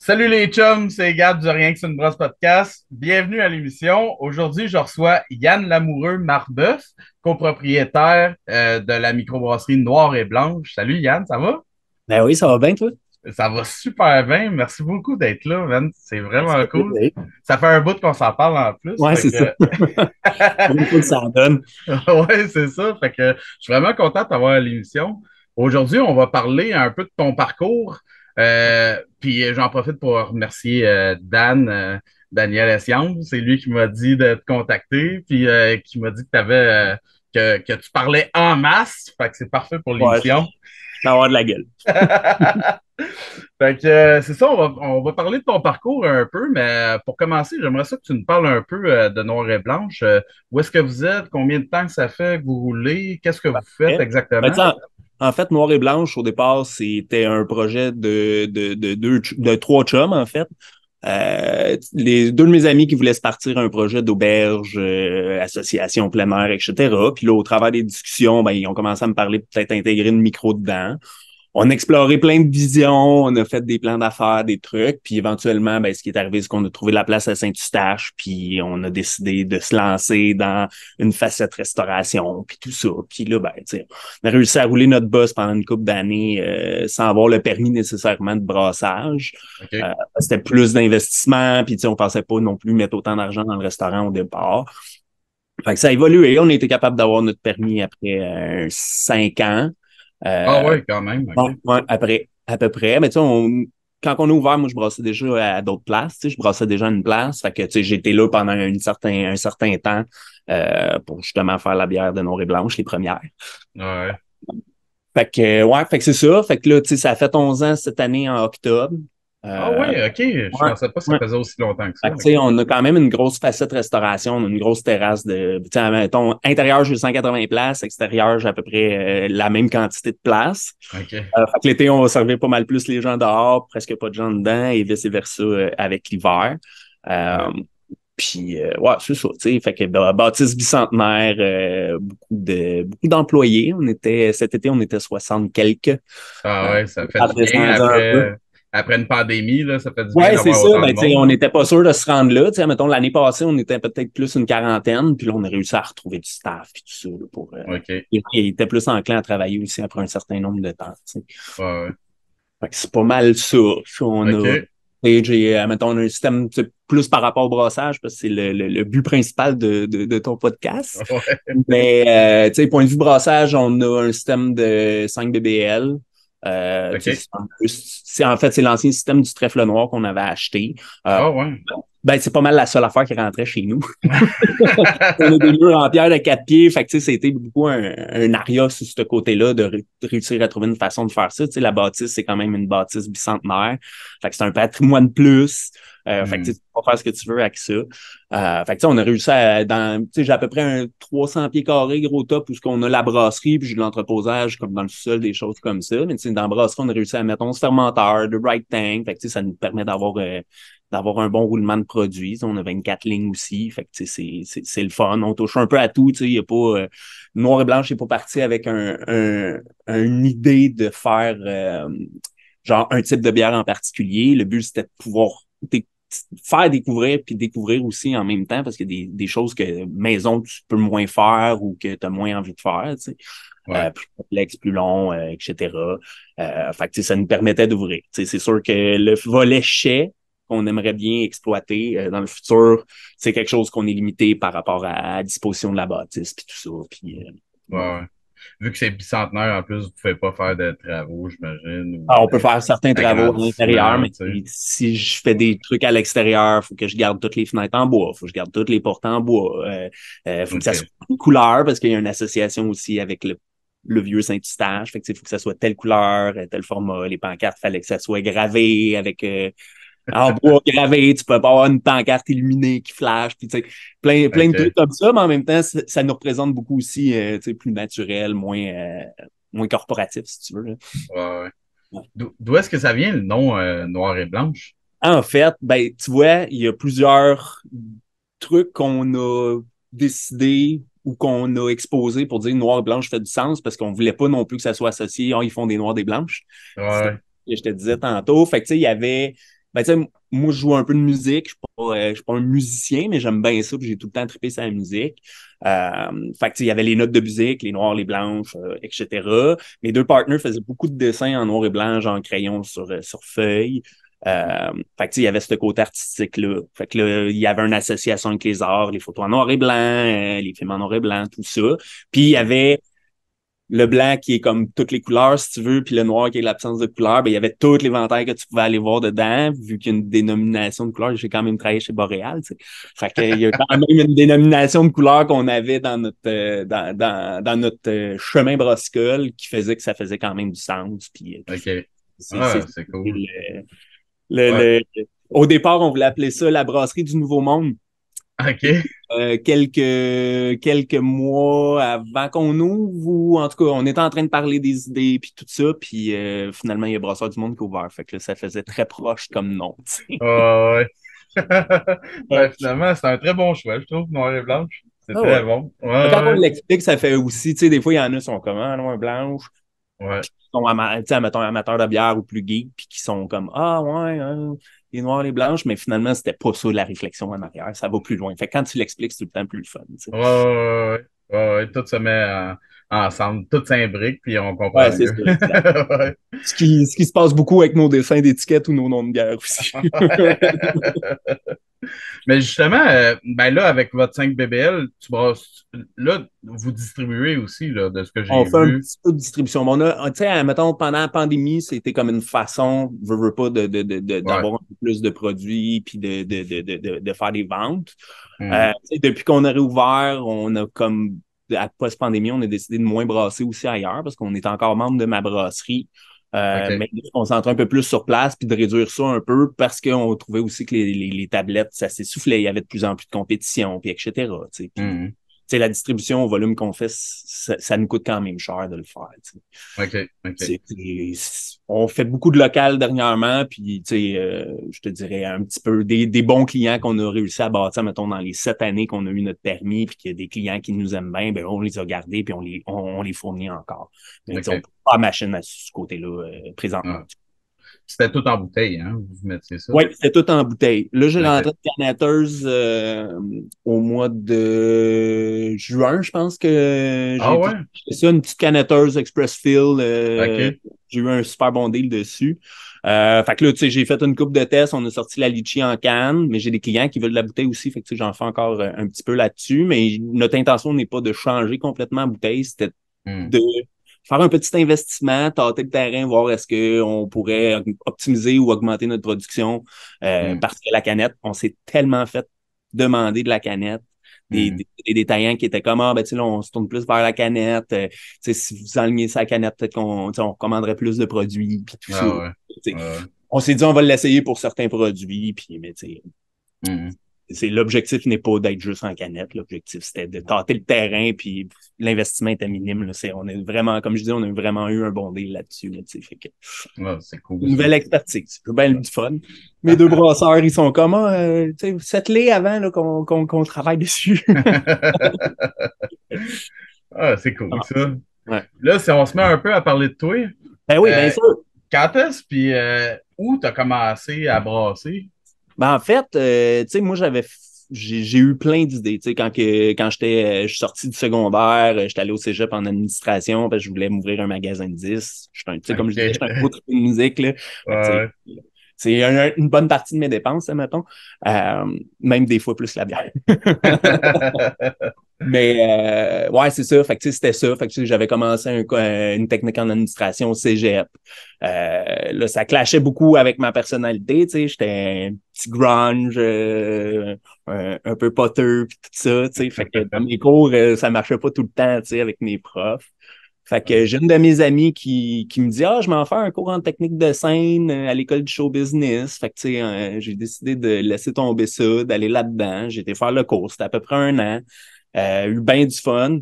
Salut les chums, c'est Gab du Rien que c'est une brosse podcast. Bienvenue à l'émission. Aujourd'hui, je reçois Yann Lamoureux Marbeuf, copropriétaire de la microbrasserie Noire et Blanche. Salut Yann, ça va? Ben oui, ça va bien, toi? Ça va super bien. Merci beaucoup d'être là, man. C'est Ben, ça vraiment fait cool. plaisir. Ça fait un bout qu'on s'en parle en plus. Ouais, Fait c'est ça. que, On va que ça en donne. ouais, c'est ça. Fait que je suis vraiment content d'avoir l'émission. Aujourd'hui, on va parler un peu de ton parcours. Puis j'en profite pour remercier Dan, Daniel Essiang. C'est lui qui m'a dit de te contacter, puis qui m'a dit que que tu parlais en masse. Fait que c'est parfait pour Ouais, je l'émission. vais avoir de la gueule. Fait que c'est ça, on va parler de ton parcours un peu, mais pour commencer, j'aimerais ça que tu nous parles un peu de Noir et Blanche. Où est-ce que vous êtes? Combien de temps que ça fait que vous roulez? Qu'est-ce que vous faites Hein? Ben, tu exactement? sais, en fait, Noir et Blanche, au départ, c'était un projet de trois chums, en fait. Les deux de mes amis qui voulaient se partir un projet d'auberge, association plein air, etc. Puis là, au travers des discussions, ben, ils ont commencé à me parler de peut-être intégrer une micro dedans. On a exploré plein de visions, on a fait des plans d'affaires, des trucs, puis éventuellement, ben, ce qui est arrivé, c'est qu'on a trouvé la place à Saint-Eustache, puis on a décidé de se lancer dans une facette restauration, puis tout ça. Puis là, ben, tu sais, on a réussi à rouler notre boss pendant une couple d'années sans avoir le permis nécessairement de brassage. OK. C'était plus d'investissement, puis tu sais, on pensait pas non plus mettre autant d'argent dans le restaurant au départ. Fait que ça a évolué, on a été capable d'avoir notre permis après 5 ans. Ah Euh, ouais, quand même, Ouais, OK. ouais, après, à peu près. Mais tu sais, quand on a ouvert, moi, je brassais déjà à d'autres places. Tu sais, je brassais déjà à une place. Fait que, tu sais, j'étais là pendant un certain temps pour justement faire la bière de Noir et Blanche, les premières. Ouais. Fait que, ouais, fait que c'est ça. Fait que là, tu sais, ça a fait 11 ans cette année en octobre. Ah Euh, ouais, OK. Je ouais, pensais pas que ça ouais. faisait aussi longtemps que ça. Fait que, tu sais, OK. on a quand même une grosse facette restauration, on a une grosse terrasse de, tu sais, mettons, intérieur, j'ai 180 places, extérieur, j'ai à peu près la même quantité de places. OK. Fait que l'été, on va servir pas mal plus les gens dehors, presque pas de gens dedans, et vice-versa avec l'hiver. Ouais. Euh, ouais, c'est ça, tu sais. Fait que bâtisse bicentenaire, beaucoup d'employés. Cet été, on était 60 quelques. Ah ouais, ça fait Ça du bien redescendu un peu. après une pandémie, là, ça fait du bien Ouais, c'est d'avoir ça. autant de Ben, tu sais, monde, on là. n'était pas sûr de se rendre là. Tu sais, mettons, l'année passée, on était peut-être plus une quarantaine, puis là, on a réussi à retrouver du staff et tout ça, là, OK. il était plus enclin à travailler aussi après un certain nombre de temps, tu sais. Ouais, ouais. Fait que c'est pas mal ça. On a, OK. et j'ai, mettons, on a un système tu sais, plus par rapport au brassage, parce que c'est le but principal de ton podcast. Ouais. Mais, tu sais, point de vue brassage, on a un système de 5 BBL. Tu sais, OK. en fait, c'est l'ancien système du trèfle noir qu'on avait acheté. Euh, Ah ouais. ben, c'est pas mal la seule affaire qui rentrait chez nous. On a des murs en pierre de 4 pieds. Fait que, tu sais, c'était beaucoup un aria sur ce côté-là de réussir à trouver une façon de faire ça. Tu sais, la bâtisse, c'est quand même une bâtisse bicentenaire. Fait que c'est un patrimoine plus. Fait que, tu Hmm. sais, tu peux pas faire ce que tu veux avec ça. Fait que, tu sais, on a réussi tu sais, j'ai à peu près un 300 pieds carrés gros top où on a la brasserie puis j'ai de l'entreposage comme dans le sol, des choses comme ça. Mais, tu sais, dans la brasserie, on a réussi à mettre 11 fermenteurs, de bright tank. Fait que, tu sais, ça nous permet d'avoir un bon roulement de produits. On a 24 lignes aussi. Fait que, c'est le fun. On touche un peu à tout. Il y a pas, Noir et Blanche n'est pas parti avec une idée de faire genre un type de bière en particulier. Le but, c'était de pouvoir faire découvrir puis découvrir aussi en même temps parce qu'il y a des choses que maison, tu peux moins faire ou que tu as moins envie de faire. Ouais. Plus complexe, plus long, etc. Fait que, ça nous permettait d'ouvrir. C'est sûr que le volet chai qu'on aimerait bien exploiter dans le futur, c'est quelque chose qu'on est limité par rapport à la disposition de la bâtisse puis tout ça. Puis, Ouais, bon. ouais. Vu que c'est bicentenaire, en plus, vous ne pouvez pas faire de travaux, j'imagine, ou On peut faire certains travaux à l'intérieur, d'agrandissement, mais tu sais. si je fais des trucs à l'extérieur, il faut que je garde toutes les fenêtres en bois, il faut que je garde toutes les portes en bois. Faut que ça soit OK. une couleur, parce qu'il y a une association aussi avec le vieux Saint-Eustache. Fait que, il faut que ça soit telle couleur, tel format. Les pancartes, il fallait que ça soit gravé avec en bois gravé. Tu peux pas avoir une pancarte illuminée qui flash. Puis, plein de trucs OK. comme ça, mais en même temps, ça nous représente beaucoup aussi plus naturel, moins corporatif, si tu veux. Là. Ouais, ouais. Ouais. D'où est-ce que ça vient le nom Noir et Blanche? En fait, ben, tu vois, il y a plusieurs trucs qu'on a décidé ou qu'on a exposé pour dire noir et blanche fait du sens parce qu'on voulait pas non plus que ça soit associé, ah, ils font des noirs des blanches. C'est ce Ouais. que je te disais tantôt. Fait que, tu sais, il y avait Ben, tu sais, moi, je joue un peu de musique. Je suis pas un musicien, mais j'aime bien ça, puis j'ai tout le temps trippé sur la musique. Fait que, tu sais, il y avait les notes de musique, les noirs, les blanches, etc. Mes deux partners faisaient beaucoup de dessins en noir et blanc, genre en crayon sur feuille. Fait que, tu sais, il y avait ce côté artistique-là. Fait que là, il y avait une association avec les arts, les photos en noir et blanc, les films en noir et blanc, tout ça. Puis il y avait le blanc qui est comme toutes les couleurs, si tu veux, puis le noir qui est l'absence de couleur, ben, il y avait tout l'éventail que tu pouvais aller voir dedans, vu qu'il y a une dénomination de couleurs. J'ai quand même travaillé chez Boréal, tu sais. Fait qu'il y a quand même une dénomination de couleurs qu'on avait dans dans notre chemin brossicole qui faisait que ça faisait quand même du sens. Puis tout ça. OK. C'est Ah, c'est cool. le, Ouais. le- au départ, on voulait appeler ça la brasserie du Nouveau Monde. Puis, OK. quelques mois avant qu'on ouvre, ou en tout cas, on était en train de parler des idées puis tout ça, puis finalement, il y a Brasseur du Monde qui a ouvert. Fait que là, ça faisait très proche comme nom, tu Ouais. sais. Ben, finalement, c'est un très bon choix, je trouve, noir et blanche. C'est Ah très ouais. bon. Ouais, Quand on ouais. l'explique, ça fait aussi, tu sais, des fois, il y en a qui sont comme, ah, noir et blanche, Ouais. qui sont, tu sais, mettons, amateurs de bière ou plus geeks, puis qui sont comme, ah, ouais, hein, les noirs et les blanches, mais finalement, c'était pas ça la réflexion en arrière. Ça va plus loin. Fait que quand tu l'expliques, c'est tout le temps plus le fun, tu sais. Ouais, ouais, ouais. Ouais, ouais. Tout se met ensemble, tout s'imbrique, puis on comprend Ouais, c'est ça, mieux. exact. Ouais. Ce qui se passe beaucoup avec nos dessins d'étiquettes ou nos noms de guerre aussi. Mais justement, ben là, avec votre 5 BBL, là, vous distribuez aussi, là, de ce que On j'ai fait un vu. petit peu de distribution. Mais on a, tu sais, mettons, pendant la pandémie, c'était comme une façon, veux pas, Ouais. d'avoir un peu plus de produits puis de faire des ventes. Mhm. Tu sais, depuis qu'on a réouvert, on a comme, à post-pandémie, on a décidé de moins brasser aussi ailleurs parce qu'on est encore membre de ma brasserie. OK. Mais de se concentrer un peu plus sur place puis de réduire ça un peu parce qu'on trouvait aussi que les tablettes, ça s'essoufflait. Il y avait de plus en plus de compétition, puis etc. Tu sais, puis Mhm. tu sais, la distribution au volume qu'on fait, ça nous coûte quand même cher de le faire. Tu OK. OK. sais. On fait beaucoup de local dernièrement, puis tu sais, je te dirais un petit peu des bons clients qu'on a réussi à bâtir, mettons, dans les 7 années qu'on a eu notre permis, puis qu'il y a des clients qui nous aiment bien, ben on les a gardés, puis on les fournit encore. Mais tu sais, on OK. peut pas machine à ce côté-là présentement. Ah. C'était tout en bouteille, hein? Vous mettiez ça? Oui, c'est tout en bouteille. Là, j'ai rentré OK. de canetteuse au mois de juin, je pense que Ah j'ai ouais? fait ça, une petite canetteuse Express Fill. OK. J'ai eu un super bon deal dessus. Fait que là, tu sais, j'ai fait une coupe de tests, on a sorti la litchi en canne, mais j'ai des clients qui veulent de la bouteille aussi, fait que tu sais, j'en fais encore un petit peu là-dessus, mais notre intention n'est pas de changer complètement la bouteille, c'était Hmm. de faire un petit investissement, tâter le terrain, voir est-ce qu'on pourrait optimiser ou augmenter notre production. Hmm. Parce que la canette, on s'est tellement fait demander de la canette. Hmm. Des détaillants qui étaient comme, ah, ben, tu sais, là, on se tourne plus vers la canette. Tu sais, si vous enlignez sa canette, peut-être qu'on tu sais, on commanderait plus de produits, puis tout ça. Ah ouais. Tu sais, Ah ouais. on s'est dit, on va l'essayer pour certains produits, puis, mais, tu sais, Hmm. l'objectif n'est pas d'être juste en canette. L'objectif, c'était de tâter le terrain, puis l'investissement était minime. Là. On est vraiment, comme je dis, on a vraiment eu un bon deal là-dessus. Là, fait que, Ah, c'est cool, une ça. nouvelle expertise. J'ai bien du fun. Mes deux brasseurs, ils sont comment? Cette-les avant là, qu'on travaille dessus. Ah, c'est cool, Ah, ça. ouais. Là, si on se met un peu à parler de toi, Ben oui, bien euh, sûr. quand est-ce, puis où tu as commencé à brasser? Ben, en fait, tu sais, moi, j'ai eu plein d'idées. Tu sais, quand je suis sorti du secondaire, j'étais allé au cégep en administration parce que je voulais m'ouvrir un magasin de disques. Tu sais, comme je disais, j'étais un gros OK. triple de musique, là. Fait que, tu sais, Ouais. c'est une bonne partie de mes dépenses, ça, mettons. Même des fois plus la bière. Mais ouais, c'est ça. Fait que, tu sais, c'était ça. Fait que, tu sais, j'avais commencé une technique en administration au cégep. Là, ça clashait beaucoup avec ma personnalité. Tu sais, j'étais un petit grunge, un peu potter, puis tout ça. Tu sais, fait que dans mes cours, ça marchait pas tout le temps, tu sais, avec mes profs. Fait que j'ai une de mes amies qui me dit, ah, je m'en fais un cours en technique de scène à l'école du show business. Fait que, tu sais, j'ai décidé de laisser tomber ça, d'aller là-dedans. J'ai été faire le cours. C'était à peu près un an. Eu bien du fun.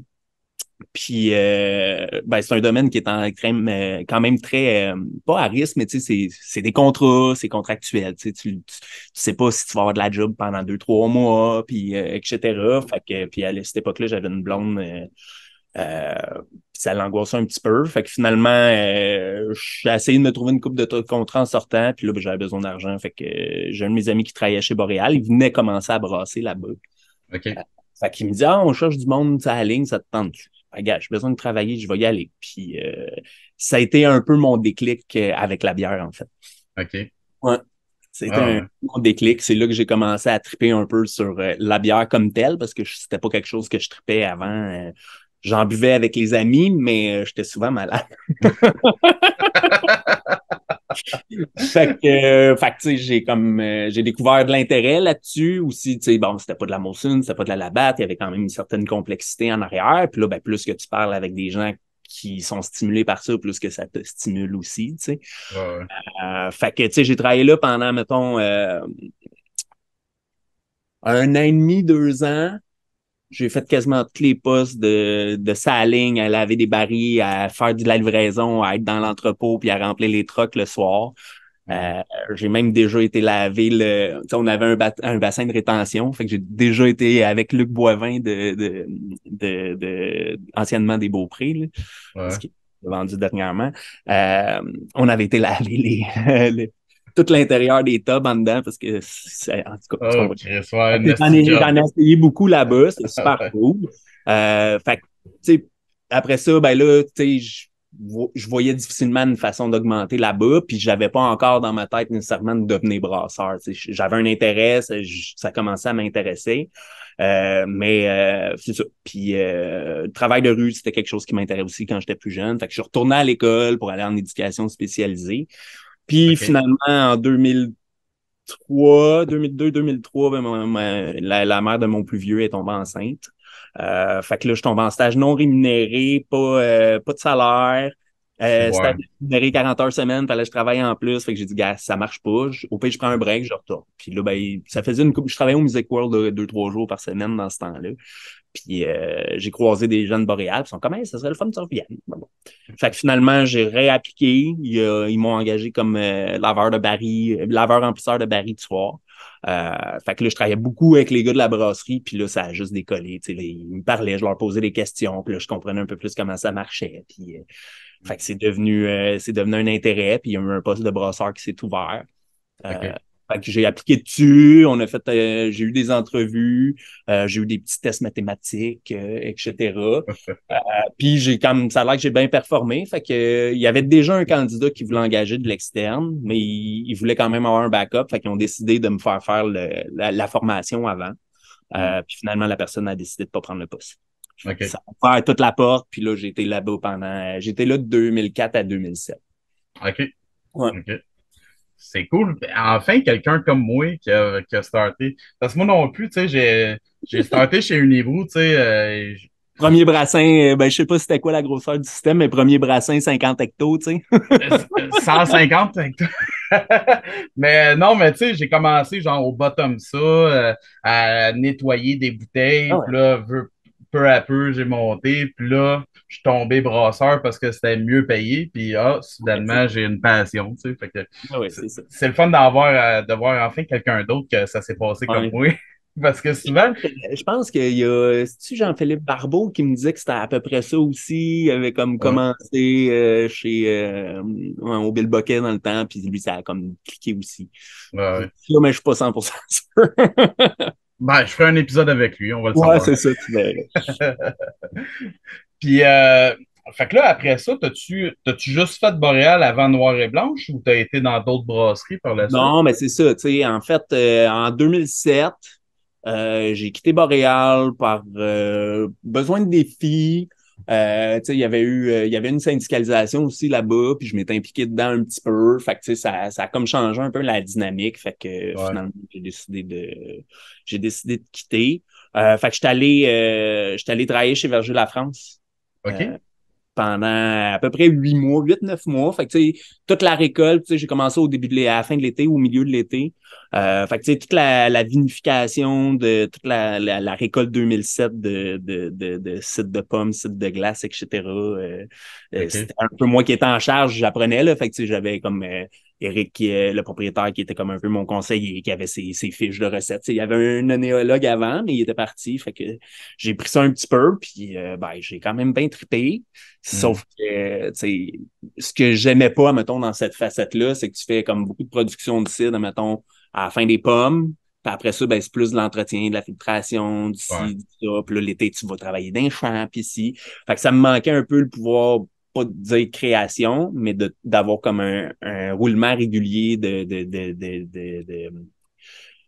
Puis, ben, c'est un domaine qui est quand même très, pas à risque, mais tu sais, c'est des contrats, c'est contractuel. Tu sais pas si tu vas avoir de la job pendant 2, 3 mois, puis etc. Fait que, puis à cette époque-là, j'avais une blonde. Euh, ça l'angoissait un petit peu. Fait que finalement, j'ai essayé de me trouver une coupe de contrats en sortant. Puis là, ben, j'avais besoin d'argent. Fait que j'ai un de mes amis qui travaillait chez Boréal. Il venait commencer à brasser là-bas. OK. Fait qu'il me dit, ah, on cherche du monde à la ligne, ça te tente. Regarde, j'ai besoin de travailler, je vais y aller. Puis ça a été un peu mon déclic avec la bière, en fait. OK. Ouais. C'était Ah un ouais. bon déclic. C'est là que j'ai commencé à triper un peu sur la bière comme telle, parce que c'était pas quelque chose que je tripais avant. J'en buvais avec les amis, mais j'étais souvent malade. Fait que, tu sais, j'ai découvert de l'intérêt là-dessus aussi. Tu sais, bon, c'était pas de la Molson, c'était pas de la Labatt, il y avait quand même une certaine complexité en arrière. Puis là, ben, plus que tu parles avec des gens qui sont stimulés par ça, plus que ça te stimule aussi, tu sais. Ouais, ouais. Fait que, tu sais, j'ai travaillé là pendant, mettons, 1 an et demi, 2 ans. J'ai fait quasiment tous les postes de saling, à laver des barils, à faire de la livraison, à être dans l'entrepôt, puis à remplir les trucks le soir. Mhm. Euh, j'ai même déjà été laver tu sais, on avait un bassin de rétention, fait que j'ai déjà été avec Luc Boivin anciennement des Beaupré, là, ce Ouais. qui est vendu dernièrement. Euh, on avait été laver tout l'intérieur des tubs en dedans parce que en tout cas, tu Oh, comprends. Chris, ouais, Fait un que nasty j'en job. ai essayé beaucoup là-bas, c'est super Ouais. cool. Fait que, tu sais, après ça, ben là, tu sais, je voyais difficilement une façon d'augmenter là-bas, puis j'avais pas encore dans ma tête nécessairement de devenir brasseur. Tu sais, j'avais un intérêt, ça commençait à m'intéresser, mais c'est ça. Puis le travail de rue, c'était quelque chose qui m'intéressait aussi quand j'étais plus jeune. Fait que je suis retourné à l'école pour aller en éducation spécialisée. Puis OK. finalement, en 2003, 2002, 2003, ben, la mère de mon plus vieux est tombée enceinte. Fait que là, je tombe en stage non rémunéré, pas de salaire. C'est Stage ouais. rémunéré 40 heures semaine, fallait que je travaille en plus. Fait que j'ai dit, gars, ça marche pas. Au pire, je prends un break, je retourne. Puis là, ben, ça faisait une couple. Je travaillais au Music World 2, 3 jours par semaine dans ce temps-là. Puis j'ai croisé des jeunes boréales, ils sont comme, hey, ça serait le fun que tu reviennes. Bon. Fait que finalement, j'ai réappliqué. Ils m'ont engagé comme laveur remplisseur de barils du soir. Fait que là, je travaillais beaucoup avec les gars de la brasserie, puis là, ça a juste décollé. Tu sais, là, ils me parlaient, je leur posais des questions, puis là, je comprenais un peu plus comment ça marchait. Puis, fait que c'est devenu un intérêt, puis il y a eu un poste de brasseur qui s'est ouvert. Euh, OK. Fait que j'ai appliqué dessus, j'ai eu des entrevues, j'ai eu des petits tests mathématiques, etc. Puis ça a l'air que j'ai bien performé. Fait que il y avait déjà un candidat qui voulait engager de l'externe, mais il voulait quand même avoir un backup. Fait qu'ils ont décidé de me faire faire la formation avant. Mm. Puis finalement, la personne a décidé de pas prendre le poste. Fait que OK. ça a ouvert toute la porte. Puis là, j'étais là de 2004 à 2007. OK. Ouais. OK. C'est cool. Enfin, quelqu'un comme moi qui a starté. Parce que moi non plus, tu sais, j'ai starté chez Unibrew, tu sais, Premier brassin, ben, je sais pas c'était quoi la grosseur du système, mais premier brassin, 50 hectos, tu sais. 150 hectares. Mais non, mais tu sais, j'ai commencé genre au bottom ça, à nettoyer des Ah bouteilles. ouais. Puis là, peu à peu, j'ai monté. Puis là, je suis tombé brasseur parce que c'était mieux payé. Puis Ouais, c'est soudainement, j'ai une passion, tu sais. Fait que ah ouais, c'est c'est ça. c'est le fun de voir enfin quelqu'un d'autre que ça s'est passé comme Ouais. moi. Parce que Je souvent, pense je pense qu'il y a, c'est-tu Jean-Philippe Barbeau qui me disait que c'était à peu près ça aussi. Il avait comme ouais, commencé ouais, au Bill Bucket dans le temps, puis lui, ça a comme cliqué aussi. ouais, Je ouais. dis ça, mais je suis pas 100% sûr. Ben, je ferai un épisode avec lui, on va le Ouais, savoir. c'est ça, tu verrais. Puis, fait que là, après ça, t'as-tu juste fait Boréal avant Noir et Blanche ou t'as été dans d'autres brasseries par la suite? Non, mais c'est ça, tu sais, en fait, en 2007, j'ai quitté Boréal par besoin de défis. Tu sais, il y avait une syndicalisation aussi là-bas, puis je m'étais impliqué dedans un petit peu. Fait que, tu sais, ça a comme changé un peu la dynamique. Fait que Ouais. finalement, j'ai décidé de quitter. Fait que j'étais allé travailler chez Verger La France. OK? Euh, Pendant à peu près 8 mois, 8, 9 mois. Fait que, tu sais, toute la récolte, tu sais, j'ai commencé à la fin de l'été, au milieu de l'été. Fait que, tu sais, toute la vinification de toute la récolte 2007 de cidre de pommes, cidre de glace, etc. OK. C'était un peu moi qui étais en charge, j'apprenais, là. Fait que, tu sais, j'avais comme Eric, le propriétaire, qui était comme un peu mon conseiller, qui avait ses fiches de recettes. Il y avait un onéologue avant, mais il était parti. Fait que j'ai pris ça un petit peu, puis j'ai quand même bien trippé. Mm. Sauf que, ce que j'aimais pas, mettons, dans cette facette-là, c'est que tu fais comme beaucoup de production de cidre, mettons, à la fin des pommes. Puis après ça, c'est plus de l'entretien, de la filtration, du Ouais. ci, du ça. Puis là, l'été, tu vas travailler dans les champs, puis ici. Fait que ça me manquait un peu le pouvoir, pas de dire création, mais d'avoir comme un roulement régulier je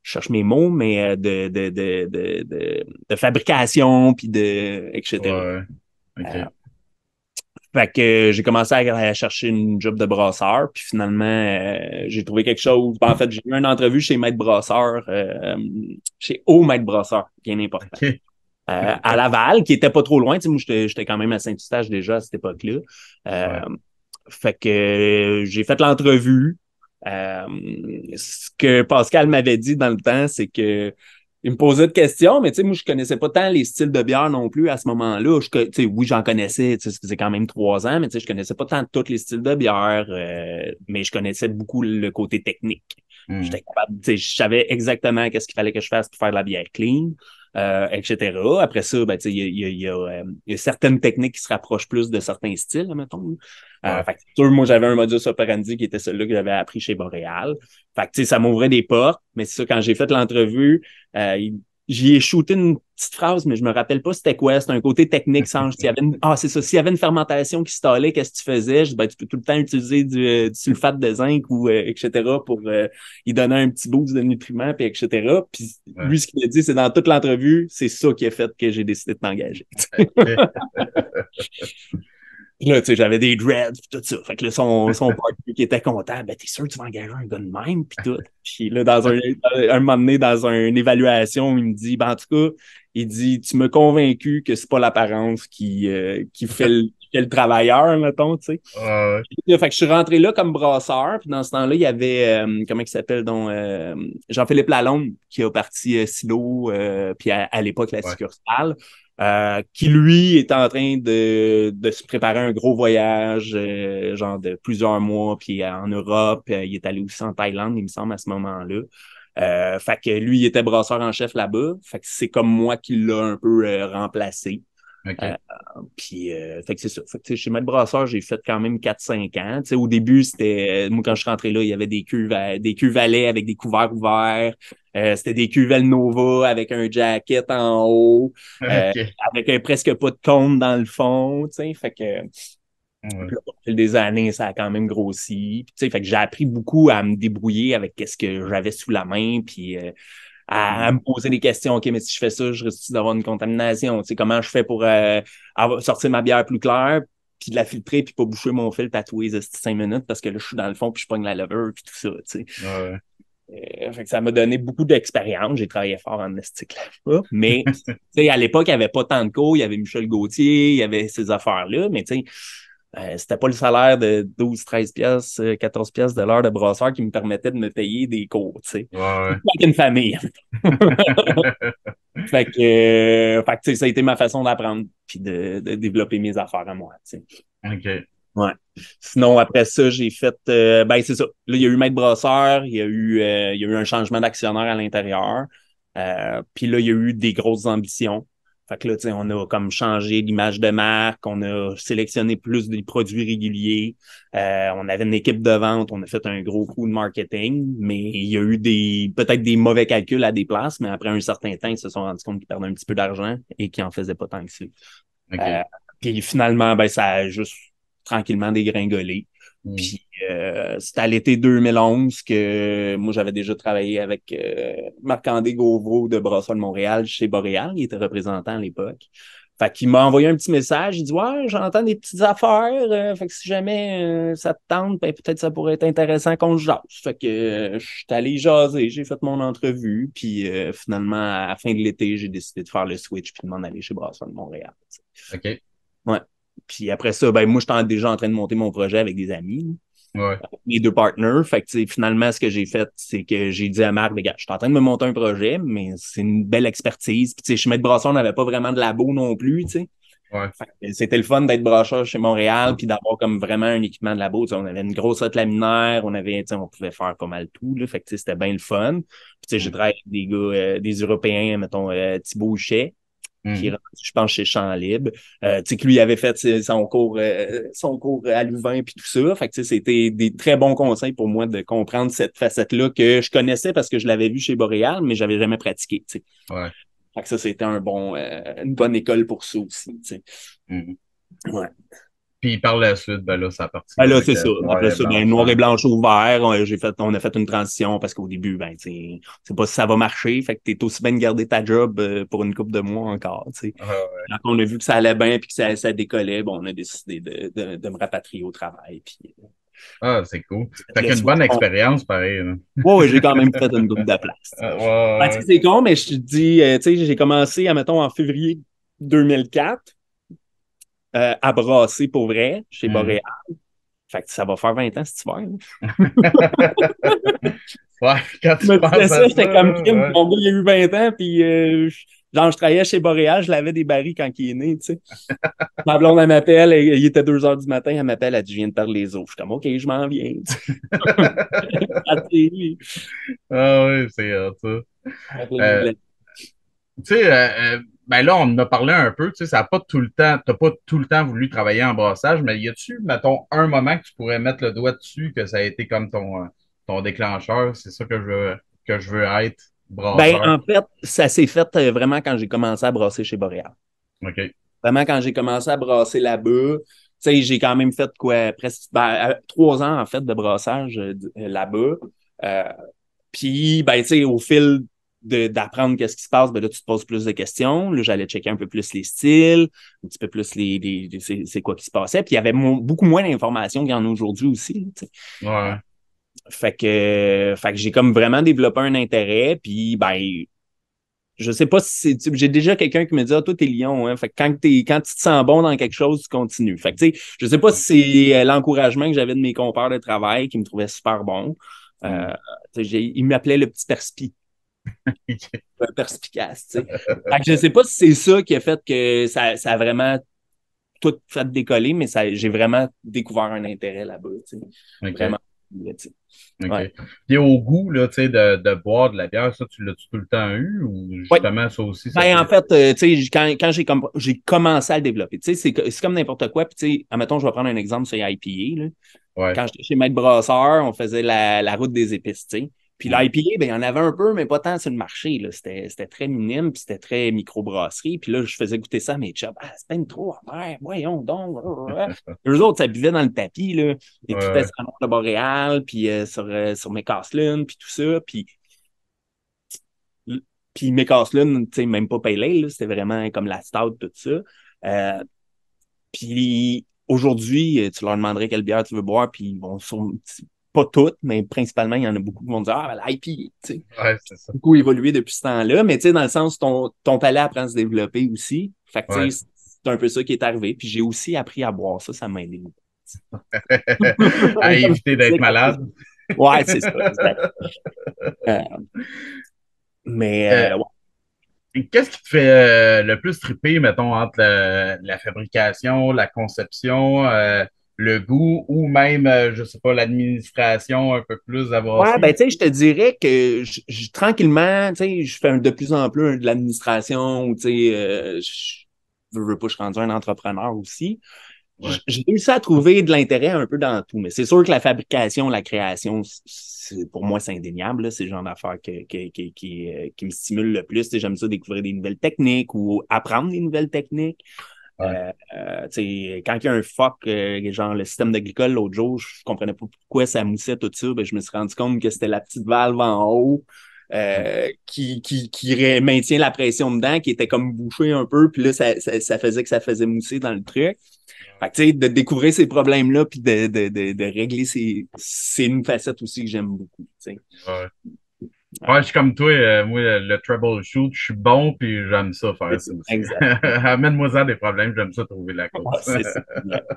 cherche mes mots, mais de fabrication, puis etc. Ouais. OK. Fait que j'ai commencé à chercher une job de brasseur, puis finalement, j'ai trouvé quelque chose. En fait, j'ai eu une entrevue chez Maître Brasseur, chez Haut Maître Brasseur, bien important, OK. à Laval, qui était pas trop loin. Tu sais, moi, j'étais quand même à Saint-Eustache déjà à cette époque-là. Euh, Ouais. Fait que j'ai fait l'entrevue. Euh, Ce que Pascal m'avait dit dans le temps, c'est que il me posait de questions, mais tu sais, moi, je connaissais pas tant les styles de bière non plus à ce moment-là. Tu sais, oui, j'en connaissais, tu sais, ça faisait quand même 3 ans, mais tu sais, je connaissais pas tant tous les styles de bière, mais je connaissais beaucoup le côté technique. Mm. J'étais capable, tu sais, je savais exactement qu'est-ce qu'il fallait que je fasse pour faire de la bière clean, etc. Après ça, tu sais, il y a certaines techniques qui se rapprochent plus de certains styles, mettons. Ouais. Fait que, c'est sûr, moi, j'avais un modus operandi qui était celui que j'avais appris chez Boréal. Fait que, tu sais, ça m'ouvrait des portes, mais c'est ça, quand j'ai fait l'entrevue, j'y ai shooté une petite phrase, mais je me rappelle pas c'était quoi. C'était un côté technique. C'est ça. S'il y avait une fermentation qui stallait, qu'est-ce que tu faisais? Tu peux tout le temps utiliser du sulfate de zinc ou etc. pour y donner un petit boost de nutriments, puis etc. Puis Ouais. lui, ce qu'il a dit, c'est dans toute l'entrevue, c'est ça qui a fait que j'ai décidé de t'engager. OK. Puis là, tu sais, j'avais des dreads, pis tout ça. Fait que là, son partenaire qui était content, ben, t'es sûr que tu vas engager un gars de même, pis tout. Puis là, un moment donné, dans une évaluation, il me dit, ben, en tout cas, il dit, tu m'as convaincu que c'est pas l'apparence qui fait le travailleur, mettons, tu sais. Ouais. Fait que je suis rentré là comme brasseur, puis dans ce temps-là, il y avait, comment il s'appelle, donc, Jean-Philippe Lalonde, qui a parti Silo, puis à l'époque, la Ouais. succursale, qui, lui, est en train de se préparer un gros voyage, genre de plusieurs mois, puis en Europe, il est allé aussi en Thaïlande, il me semble, à ce moment-là. Fait que lui, il était brasseur en chef là-bas, fait que c'est comme moi qui l'a un peu remplacé. Euh, OK. Puis, fait que c'est ça. Fait que, chez Maître Brasseur, j'ai fait quand même 4-5 ans. T'sais, au début, c'était, moi, quand je suis rentré là, il y avait des cuves à lait avec des couverts ouverts. C'était des cuves Nova avec un jacket en haut, euh, OK. avec presque pas de cône dans le fond. Fait que, Ouais. puis là, au fil des années, ça a quand même grossi. Puis, fait que j'ai appris beaucoup à me débrouiller avec ce que j'avais sous la main. Puis, à Mm. me poser des questions. OK, mais si je fais ça, je risque d'avoir une contamination. Tu sais, comment je fais pour sortir ma bière plus claire, puis de la filtrer, puis pas boucher mon fil à tous les 5 minutes parce que là, je suis dans le fond, puis je pogne la levure, puis tout ça. Tu sais. Ouais. Fait que ça m'a donné beaucoup d'expérience. J'ai travaillé fort en estique là. Mais tu sais, à l'époque, il n'y avait pas tant de cours. Il y avait Michel Gauthier, il y avait ces affaires-là. Mais tu sais, c'était pas le salaire de 12, 13 pièces, 14 pièces de l'heure de brasseur qui me permettait de me payer des cours, tu sais. Ouais. Avec une famille. Fait que, tu sais, ça a été ma façon d'apprendre puis de développer mes affaires à moi, tu sais. OK. Ouais. Sinon, après ça, j'ai fait, c'est ça. Là, il y a eu Maître Brasseur, il y a eu un changement d'actionnaire à l'intérieur. Puis là, il y a eu des grosses ambitions. Fait que là, tu sais, on a comme changé l'image de marque, on a sélectionné plus des produits réguliers, on avait une équipe de vente, on a fait un gros coup de marketing, mais il y a eu peut-être des mauvais calculs à des places, mais après un certain temps, ils se sont rendus compte qu'ils perdaient un petit peu d'argent et qu'ils en faisaient pas tant que ça. Euh, OK. Puis finalement, ça a juste tranquillement dégringolé. Mm. Puis c'était à l'été 2011 que moi, j'avais déjà travaillé avec Marc-André Gauvreau de Brasseur de Montréal chez Boréal. Il était représentant à l'époque. Fait qu'il m'a envoyé un petit message. Il dit, ouais, j'entends des petites affaires. Fait que si jamais ça te tente, peut-être ça pourrait être intéressant qu'on se jase. Fait que je suis allé jaser. J'ai fait mon entrevue. Puis finalement, à la fin de l'été, j'ai décidé de faire le switch puis de m'en aller chez Brasseur de Montréal. OK. Ouais. Puis après ça, moi, j'étais déjà en train de monter mon projet avec des amis, Ouais. mes deux partners. Fait que, tu sais, finalement, ce que j'ai fait, c'est que j'ai dit à Marc, les gars, je suis en train de me monter un projet, mais c'est une belle expertise. Puis, tu sais, chez Maître Brasson, on n'avait pas vraiment de labo non plus, tu sais. Ouais. C'était le fun d'être brocheur chez Montréal puis d'avoir comme vraiment un équipement de labo. On avait une grosse hotte laminaire, on pouvait faire pas mal tout. Là, fait que c'était bien le fun. Puis j'ai travaillé avec des gars, des Européens, mettons Thibaut Huchet, qui est Mhm. rendu, je pense, chez Champ Libre. Que lui avait fait son cours à Louvain puis tout ça. Fait que c'était des très bons conseils pour moi de comprendre cette facette-là que je connaissais parce que je l'avais vu chez Boréal, mais j'avais jamais pratiqué. T'sais. Ouais. Fait que ça, c'était une bonne école pour ça aussi. T'sais. Mhm. Ouais. Puis par la suite, ben là, ça a parti Ben là, avec c'est ça. noir Après et ça, blanc. ben, noir et blanche ouvert, on a fait une transition parce qu'au début, ben, tu sais pas si ça va marcher. Fait que t'es aussi bien de garder ta job pour une couple de mois encore, tu sais. Ouais. Quand on a vu que ça allait bien puis que ça décollait, bon, on a décidé de me rapatrier au travail. Puis, Ah, c'est cool. fait Fait le qu'une switch. bonne expérience, pareil, là. Ouais, j'ai quand même fait une couple de place. Ouais, Ben, tu sais, ouais, c'est con, mais je te dis, tu sais, j'ai commencé, mettons, en février 2004 à brasser pour vrai chez ouais. Boréal. Fait que ça va faire 20 ans cet hiver. Là. Ouais, quand Je tu me disais penses à ça, ça, j'étais comme là, Kim, ouais. mon gars, il a eu 20 ans, puis genre, je travaillais chez Boréal, je l'avais des barils quand il est né, tu sais. Ma blonde, elle m'appelle, il était 2 heures du matin, elle m'appelle, elle dit, je viens de perdre les os. Je suis comme, OK, je m'en viens, tu sais. Ah oui, c'est ça. Euh, Appelez-moi. tu sais, ben là, on en a parlé un peu, tu sais, ça n'a pas tout le temps, t'as pas tout le temps voulu travailler en brassage, mais y a-tu, mettons, un moment que tu pourrais mettre le doigt dessus, que ça a été comme ton déclencheur, c'est ça que je veux être, Ben, brasseur. en fait, ça s'est fait vraiment quand j'ai commencé à brasser chez Boréal. OK. Vraiment, quand j'ai commencé à brasser là-bas, tu sais, j'ai quand même fait quoi, presque 3 ans en fait de brassage là-bas. Euh, Puis, ben, tu sais, au fil d'apprendre qu'est-ce qui se passe, ben là, tu te poses plus de questions. Là, j'allais checker un peu plus les styles, un petit peu plus c'est quoi qui se passait. Puis, il y avait beaucoup moins d'informations qu'il y en a aujourd'hui aussi. Tu sais. Ouais. Fait que j'ai comme vraiment développé un intérêt. Puis, ben, je sais pas si j'ai déjà quelqu'un qui me dit, ah, toi, t'es lion, hein. Fait que quand tu te sens bon dans quelque chose, tu continues. Fait que, tu sais, je sais pas si c'est l'encouragement que j'avais de mes compères de travail qui me trouvaient super bon. Euh, Hmm. il m'appelait le petit perspi, perspicace, tu sais. Fait que je sais pas si c'est ça qui a fait que ça a vraiment tout fait décoller, mais j'ai vraiment découvert un intérêt là-bas, tu sais. OK. Vraiment, tu sais. OK. Ouais. Puis au goût, là, tu sais, de boire de la bière, ça, tu l'as-tu tout le temps eu ou Ouais. justement, ça aussi, ça Ben, en s'est. fait, tu sais, quand j'ai commencé à le développer, tu sais, c'est comme n'importe quoi. Puis, tu sais, admettons, je vais prendre un exemple sur IPA, là. Ouais. Quand j'étais chez Maître Brasseur, on faisait la route des épices, tu sais. Puis Hmm. l'IPA, ben, il y en avait un peu, mais pas tant sur le marché, là. C'était très minime, puis c'était très microbrasserie. Puis là, je faisais goûter ça à mes chums. Ah, c'est pas trop amer, voyons donc. Eux autres, ça buvait dans le tapis, là. Ils tripaient Ouais. sur la Montre de Boréal, puis sur mes Casselines, puis tout ça. Puis McCaslin, tu sais, même pas Pale Ale, là, c'était vraiment comme la stout, tout ça. Euh, Puis aujourd'hui, tu leur demanderais quelle bière tu veux boire, puis ils vont pas toutes, mais principalement, il y en a beaucoup qui vont dire, ah, ben, l'IPA, tu sais. Ouais, c'est ça. Beaucoup évolué depuis ce temps-là, mais tu sais, dans le sens, ton palais apprend à se développer aussi. Fait que, tu Ouais. sais, c'est un peu ça qui est arrivé. Puis j'ai aussi appris à boire ça m'a aidé. À Comme je éviter disais, d'être malade. ouais, c'est ça, exact. Euh, Euh, ouais. Qu'est-ce qui te fait le plus triper, mettons, entre la fabrication, la conception, le goût ou même, je sais pas, l'administration un peu plus de la Ouais, ben, brasserie? tu sais, je te dirais que tranquillement, tu sais, je fais de plus en plus de l'administration, ou tu sais, veux pas, je suis rendu un entrepreneur aussi. Ouais. J'ai réussi à trouver de l'intérêt un peu dans tout, mais c'est sûr que la fabrication, la création, pour moi, c'est indéniable, là. C'est le genre d'affaire qui me stimule le plus. Tu sais, j'aime ça découvrir des nouvelles techniques ou apprendre des nouvelles techniques. Ouais. Quand il y a un fuck, genre le système de glycol l'autre jour, je comprenais pas pourquoi ça moussait tout ça. Ben, je me suis rendu compte que c'était la petite valve en haut qui maintient la pression dedans, qui était comme bouchée un peu, puis là, ça faisait que ça faisait mousser dans le truc. Fait que, tu sais, de découvrir ces problèmes-là, puis de régler c'est une facette aussi que j'aime beaucoup. Tu sais. Ouais. Ouais. Ouais, je suis comme toi, moi, le troubleshoot, je suis bon, puis j'aime ça C'est faire ça, ça aussi. exact. Amène-moi-en des problèmes, j'aime ça trouver la Ouais, cause. c'est ça. Exact.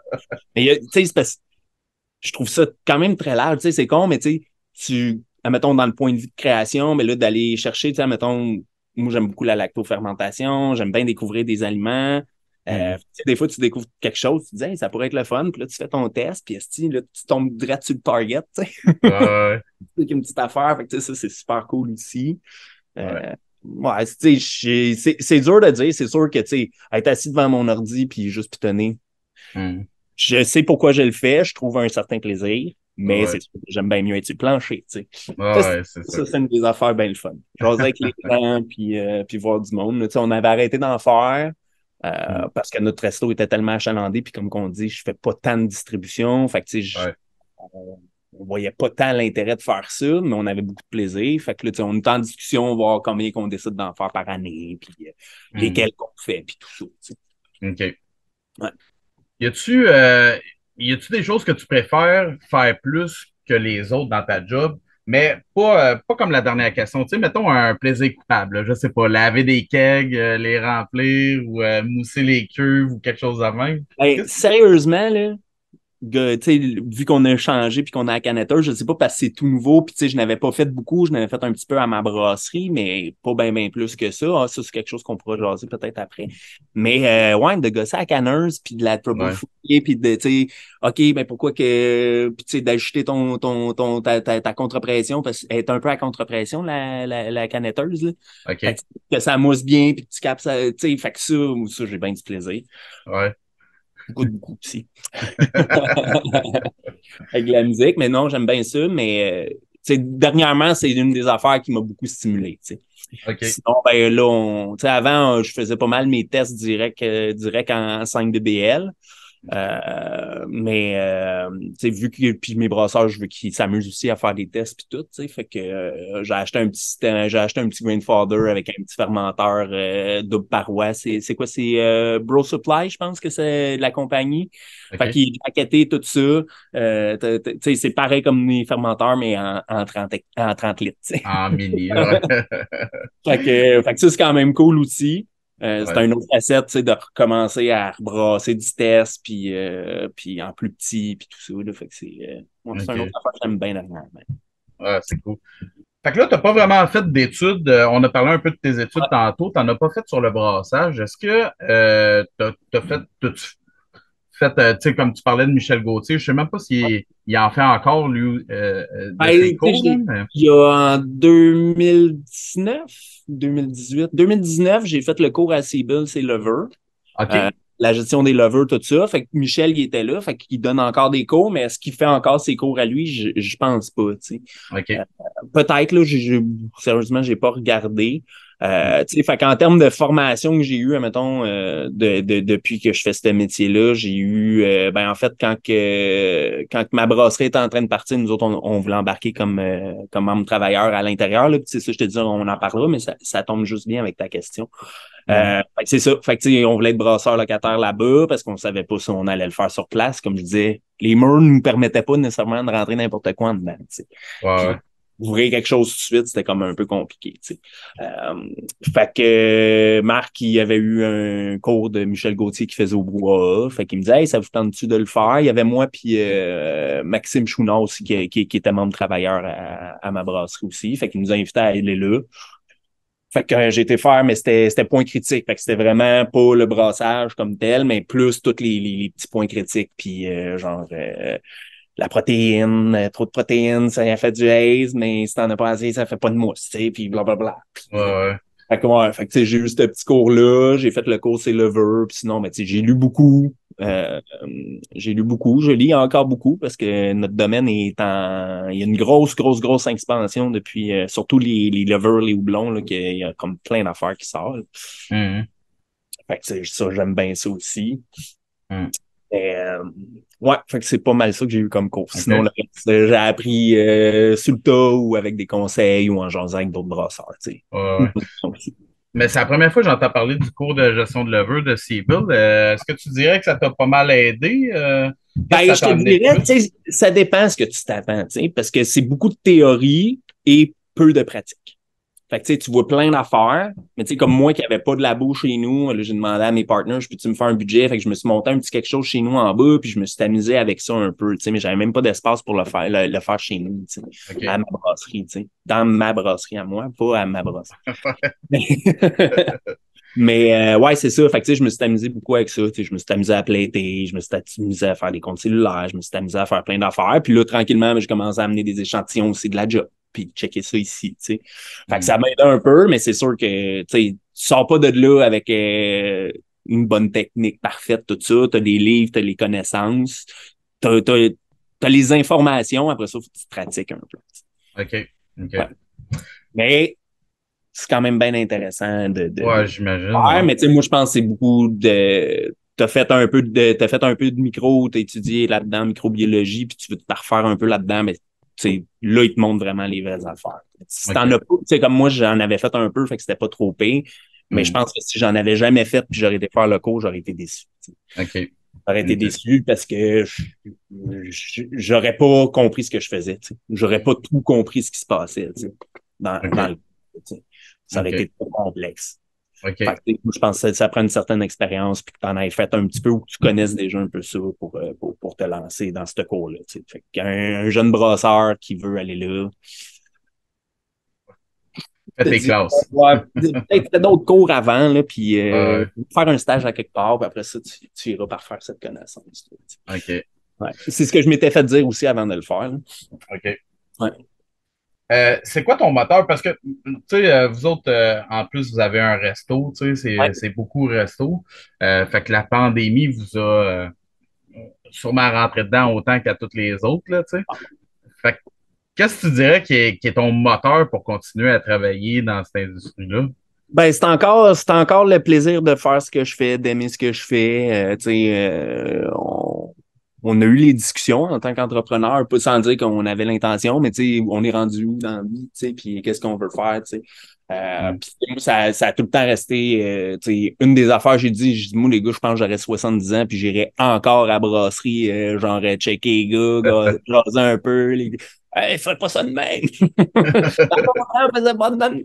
Mais, tu sais, c'est parce je trouve ça quand même très large. Tu sais, c'est con, mais tu sais, admettons, dans le point de vue de création, mais là, d'aller chercher, tu sais, admettons, moi, j'aime beaucoup la lactofermentation, j'aime bien découvrir des aliments. Mhm. Tu sais, des fois, tu découvres quelque chose, tu te dis, hey, ça pourrait être le fun, puis là, tu fais ton test, puis esti, là, tu tombes direct sur le target, tu sais, Ouais, avec une petite affaire, fait que, tu sais, ça, c'est super cool aussi. ouais. Ouais, tu sais, c'est dur de dire, c'est sûr que, tu sais, être assis devant mon ordi, puis juste pitonner, Mhm. je sais pourquoi je le fais, je trouve un certain plaisir, mais Ouais, c'est sûr que j'aime bien mieux être sur le plancher, tu sais. ouais, c'est ça. Ça, c'est une des affaires bien le fun. Jaser avec les gens, puis voir du monde. Tu sais, on avait arrêté d'en faire Mhm. parce que notre resto était tellement achalandé, puis comme on dit, je fais pas tant de distribution. Fait que, tu sais, Ouais. on voyait pas tant l'intérêt de faire ça, mais on avait beaucoup de plaisir. Fait que là, tu sais, on est en discussion, voir combien qu'on décide d'en faire par année, puis Mhm. lesquels qu'on fait, puis tout ça. Tu sais. OK. Ouais. Y a-tu y a-tu des choses que tu préfères faire plus que les autres dans ta job, mais pas comme la dernière question. Tu sais, mettons un plaisir coupable, là. Je sais pas, laver des kegs, les remplir ou mousser les cuves ou quelque chose de même. Hey, Qu'est-ce que... sérieusement, là, tu sais, vu qu'on a changé puis qu'on a à Canada, je sais pas parce que c'est tout nouveau, puis tu sais, je n'avais pas fait beaucoup, je n'avais fait un petit peu à ma brasserie, mais pas bien plus que ça. Ah, ça, c'est quelque chose qu'on pourra jaser peut-être après. Mais ouais, de gosser à la canneuse, puis de la Ouais, troubleshooter, puis de, tu sais, OK, ben pourquoi que, puis tu sais, d'ajuster ta contre-pression, parce qu'elle est un peu à contre-pression, la canetteuse, là. Fait OK. que ça mousse bien, puis que tu capes ça, tu sais, fait que ça, j'ai bien du plaisir. Ouais. Beaucoup aussi. Avec la musique, mais non, j'aime bien ça, mais dernièrement, c'est une des affaires qui m'a beaucoup stimulé. T'sais. OK. Sinon, ben là, avant, je faisais pas mal mes tests direct en 5 DBL. Mais vu que puis mes brasseurs, je veux qu'ils s'amusent aussi à faire des tests puis tout, fait que j'ai acheté un petit grain fodder avec un petit fermenteur double paroi. C'est quoi? C'est Bro Supply, je pense que c'est la compagnie. Fait OK. qu'il est paqueté tout ça. C'est pareil comme les fermenteurs, mais en 30 litres. T'sais. En mini, là. Fait que ça, c'est quand même cool aussi. C'est Ouais. un autre facette, tu sais, de recommencer à rebrasser du test, puis en plus petit, puis tout ça. Là, fait que ouais, c'est un autre OK. affaire que j'aime bien dernièrement. Ouais, c'est cool. Fait que là, tu n'as pas vraiment fait d'études. On a parlé un peu de tes études tantôt. Tu n'en as pas fait sur le brassage. Est-ce que t'as-tu fait, tu sais, comme tu parlais de Michel Gauthier, je sais même pas s'il en fait encore, lui, de ses Ben, tu cours, là, sais, mais... il y a en 2019, 2018, 2019, j'ai fait le cours à Seabill, c'est Lover. Euh, OK, la gestion des lovers, tout ça. Fait que Michel, il était là, fait qu'il donne encore des cours, mais est-ce qu'il fait encore ses cours à lui? Je pense pas, tu sais. Euh, OK. peut-être, là, sérieusement, j'ai pas regardé. Tu sais, fait qu'en termes de formation que j'ai eu, mettons, depuis que je fais ce métier-là, j'ai eu, ben, en fait, quand ma brasserie était en train de partir, nous autres, on voulait embarquer comme membre travailleur à l'intérieur, là. Puis, c'est ça, je te dis, on en parlera, mais ça tombe juste bien avec ta question. Mhm. Fait que c'est ça. Fait que, tu sais, on voulait être brasseur locataire là-bas parce qu'on savait pas si on allait le faire sur place. Comme je disais, les murs ne nous permettaient pas nécessairement de rentrer n'importe quoi en dedans. Tu sais. Ouais, ouais. Puis ouvrir quelque chose tout de suite, c'était comme un peu compliqué. Tu sais. Fait que Marc, il avait eu un cours de Michel Gauthier qui faisait au bois. Fait qu'il me disait, hey, ça vous tente-tu de le faire? Il y avait moi puis Maxime Chouinard aussi qui était membre travailleur à ma brasserie aussi. Fait qu'il nous a invités à aller là. Fait que j'ai été faire, mais c'était point critique. Fait que c'était vraiment pas le brassage comme tel, mais plus tous les petits points critiques. Puis genre la protéine, trop de protéines, ça a fait du haze, mais si t'en as pas assez, ça fait pas de mousse, tu sais, puis blablabla. Ouais, ouais. Fait que, ouais, fait que, tu sais, j'ai eu ce petit cours-là, j'ai fait le cours c'est Lever, puis sinon, ben, tu sais, j'ai lu beaucoup. Je lis encore beaucoup parce que notre domaine il y a une grosse expansion depuis, surtout les levures, les houblons, là, qu'il y a comme plein d'affaires qui sortent. Mhm. Fait que, tu sais, ça, j'aime bien ça aussi. Mhm. Et, ouais, fait que c'est pas mal ça que j'ai eu comme cours. Sinon, OK. le reste, j'ai appris sur le tas ou avec des conseils ou en jasant avec d'autres brasseurs, tu sais. Ouais, ouais. Mais c'est la première fois que j'entends parler du cours de gestion de levure de Seabill. Est-ce que tu dirais que ça t'a pas mal aidé? Qu'est-ce que Ben, ça je te t'a amené de dirais, tu plus? sais, ça dépend ce que tu t'attends, tu sais, parce que c'est beaucoup de théorie et peu de pratique. Fait que, tu sais, tu vois plein d'affaires, mais tu sais, comme moi qui n'avais pas de labo chez nous, là, j'ai demandé à mes partners, je peux-tu me faire un budget? Fait que je me suis monté un petit quelque chose chez nous en bas, puis je me suis amusé avec ça un peu, tu sais, mais j'avais même pas d'espace pour le faire chez nous, tu sais, à OK. ma brasserie, tu sais, dans ma brasserie à moi, pas à ma brasserie. Mais ouais, c'est ça. Fait que tu sais, je me suis amusé beaucoup avec ça. Tu sais, je me suis amusé à plaiter, je me suis amusé à faire des comptes cellulaires, je me suis amusé à faire plein d'affaires. Puis là, tranquillement, ben, j'ai commencé à amener des échantillons aussi de la job. Puis checker ça ici, tu sais. Fait que ça m'aide un peu, mais c'est sûr que tu sais, tu sors pas de là avec une bonne technique parfaite, tout ça. T'as des livres, t'as les connaissances, t'as les informations. Après ça, faut que tu pratiques un peu. OK. OK. Ouais. Mais c'est quand même bien intéressant Ouais, de j'imagine, faire. ouais. Mais tu sais, moi, je pense que c'est beaucoup de. T'as fait un peu de micro, t'as étudié là-dedans, microbiologie, puis tu veux te refaire un peu là-dedans, mais tu sais, là, ils te montrent vraiment les vraies affaires. Si t'en OK. as pas, tu sais, comme moi, j'en avais fait un peu, fait que c'était pas trop pire. Mais je Hmm. pense que si j'en avais jamais fait, puis j'aurais été faire le cours, j'aurais été déçu. Tu sais. OK. J'aurais été OK. déçu parce que j'aurais pas compris ce que je faisais. Tu sais. J'aurais pas tout compris ce qui se passait tu sais, dans OK. le. Tu sais. Ça aurait OK. été trop complexe. Fait OK. que, je pense que ça prend une certaine expérience puis que tu en aies fait un petit peu ou que tu connaisses déjà un peu ça pour te lancer dans ce cours-là. Tu sais. Fait qu'un jeune brasseur qui veut aller là, Fais te tes dit classes. ouais, peut-être fait d'autres cours avant, là, puis Ouais. faire un stage à quelque part, puis après ça, tu iras par faire cette connaissance. Tu sais. OK. Ouais. C'est ce que je m'étais fait dire aussi avant de le faire. Là. OK. Ouais. C'est quoi ton moteur? Parce que, tu sais, vous autres, en plus, vous avez un resto, tu sais, Ouais. c'est beaucoup resto. Fait que la pandémie vous a sûrement rentré dedans autant qu'à toutes les autres, là, tu sais. Fait que, qu'est-ce que tu dirais qui est ton moteur pour continuer à travailler dans cette industrie-là? Ben, c'est encore le plaisir de faire ce que je fais, d'aimer ce que je fais. Tu sais, on a eu les discussions en tant qu'entrepreneur, pas sans dire qu'on avait l'intention, mais tu sais, on est rendu où dans la vie, tu sais, puis qu'est-ce qu'on veut faire, tu sais. Hmm. Puis ça a tout le temps resté, tu sais, une des affaires, j'ai dit, moi, les gars, je pense que j'aurais 70 ans, puis j'irais encore à brasserie, genre, checker les gars, jaser un peu, hey, fais pas ça de même. On faisait pas de même.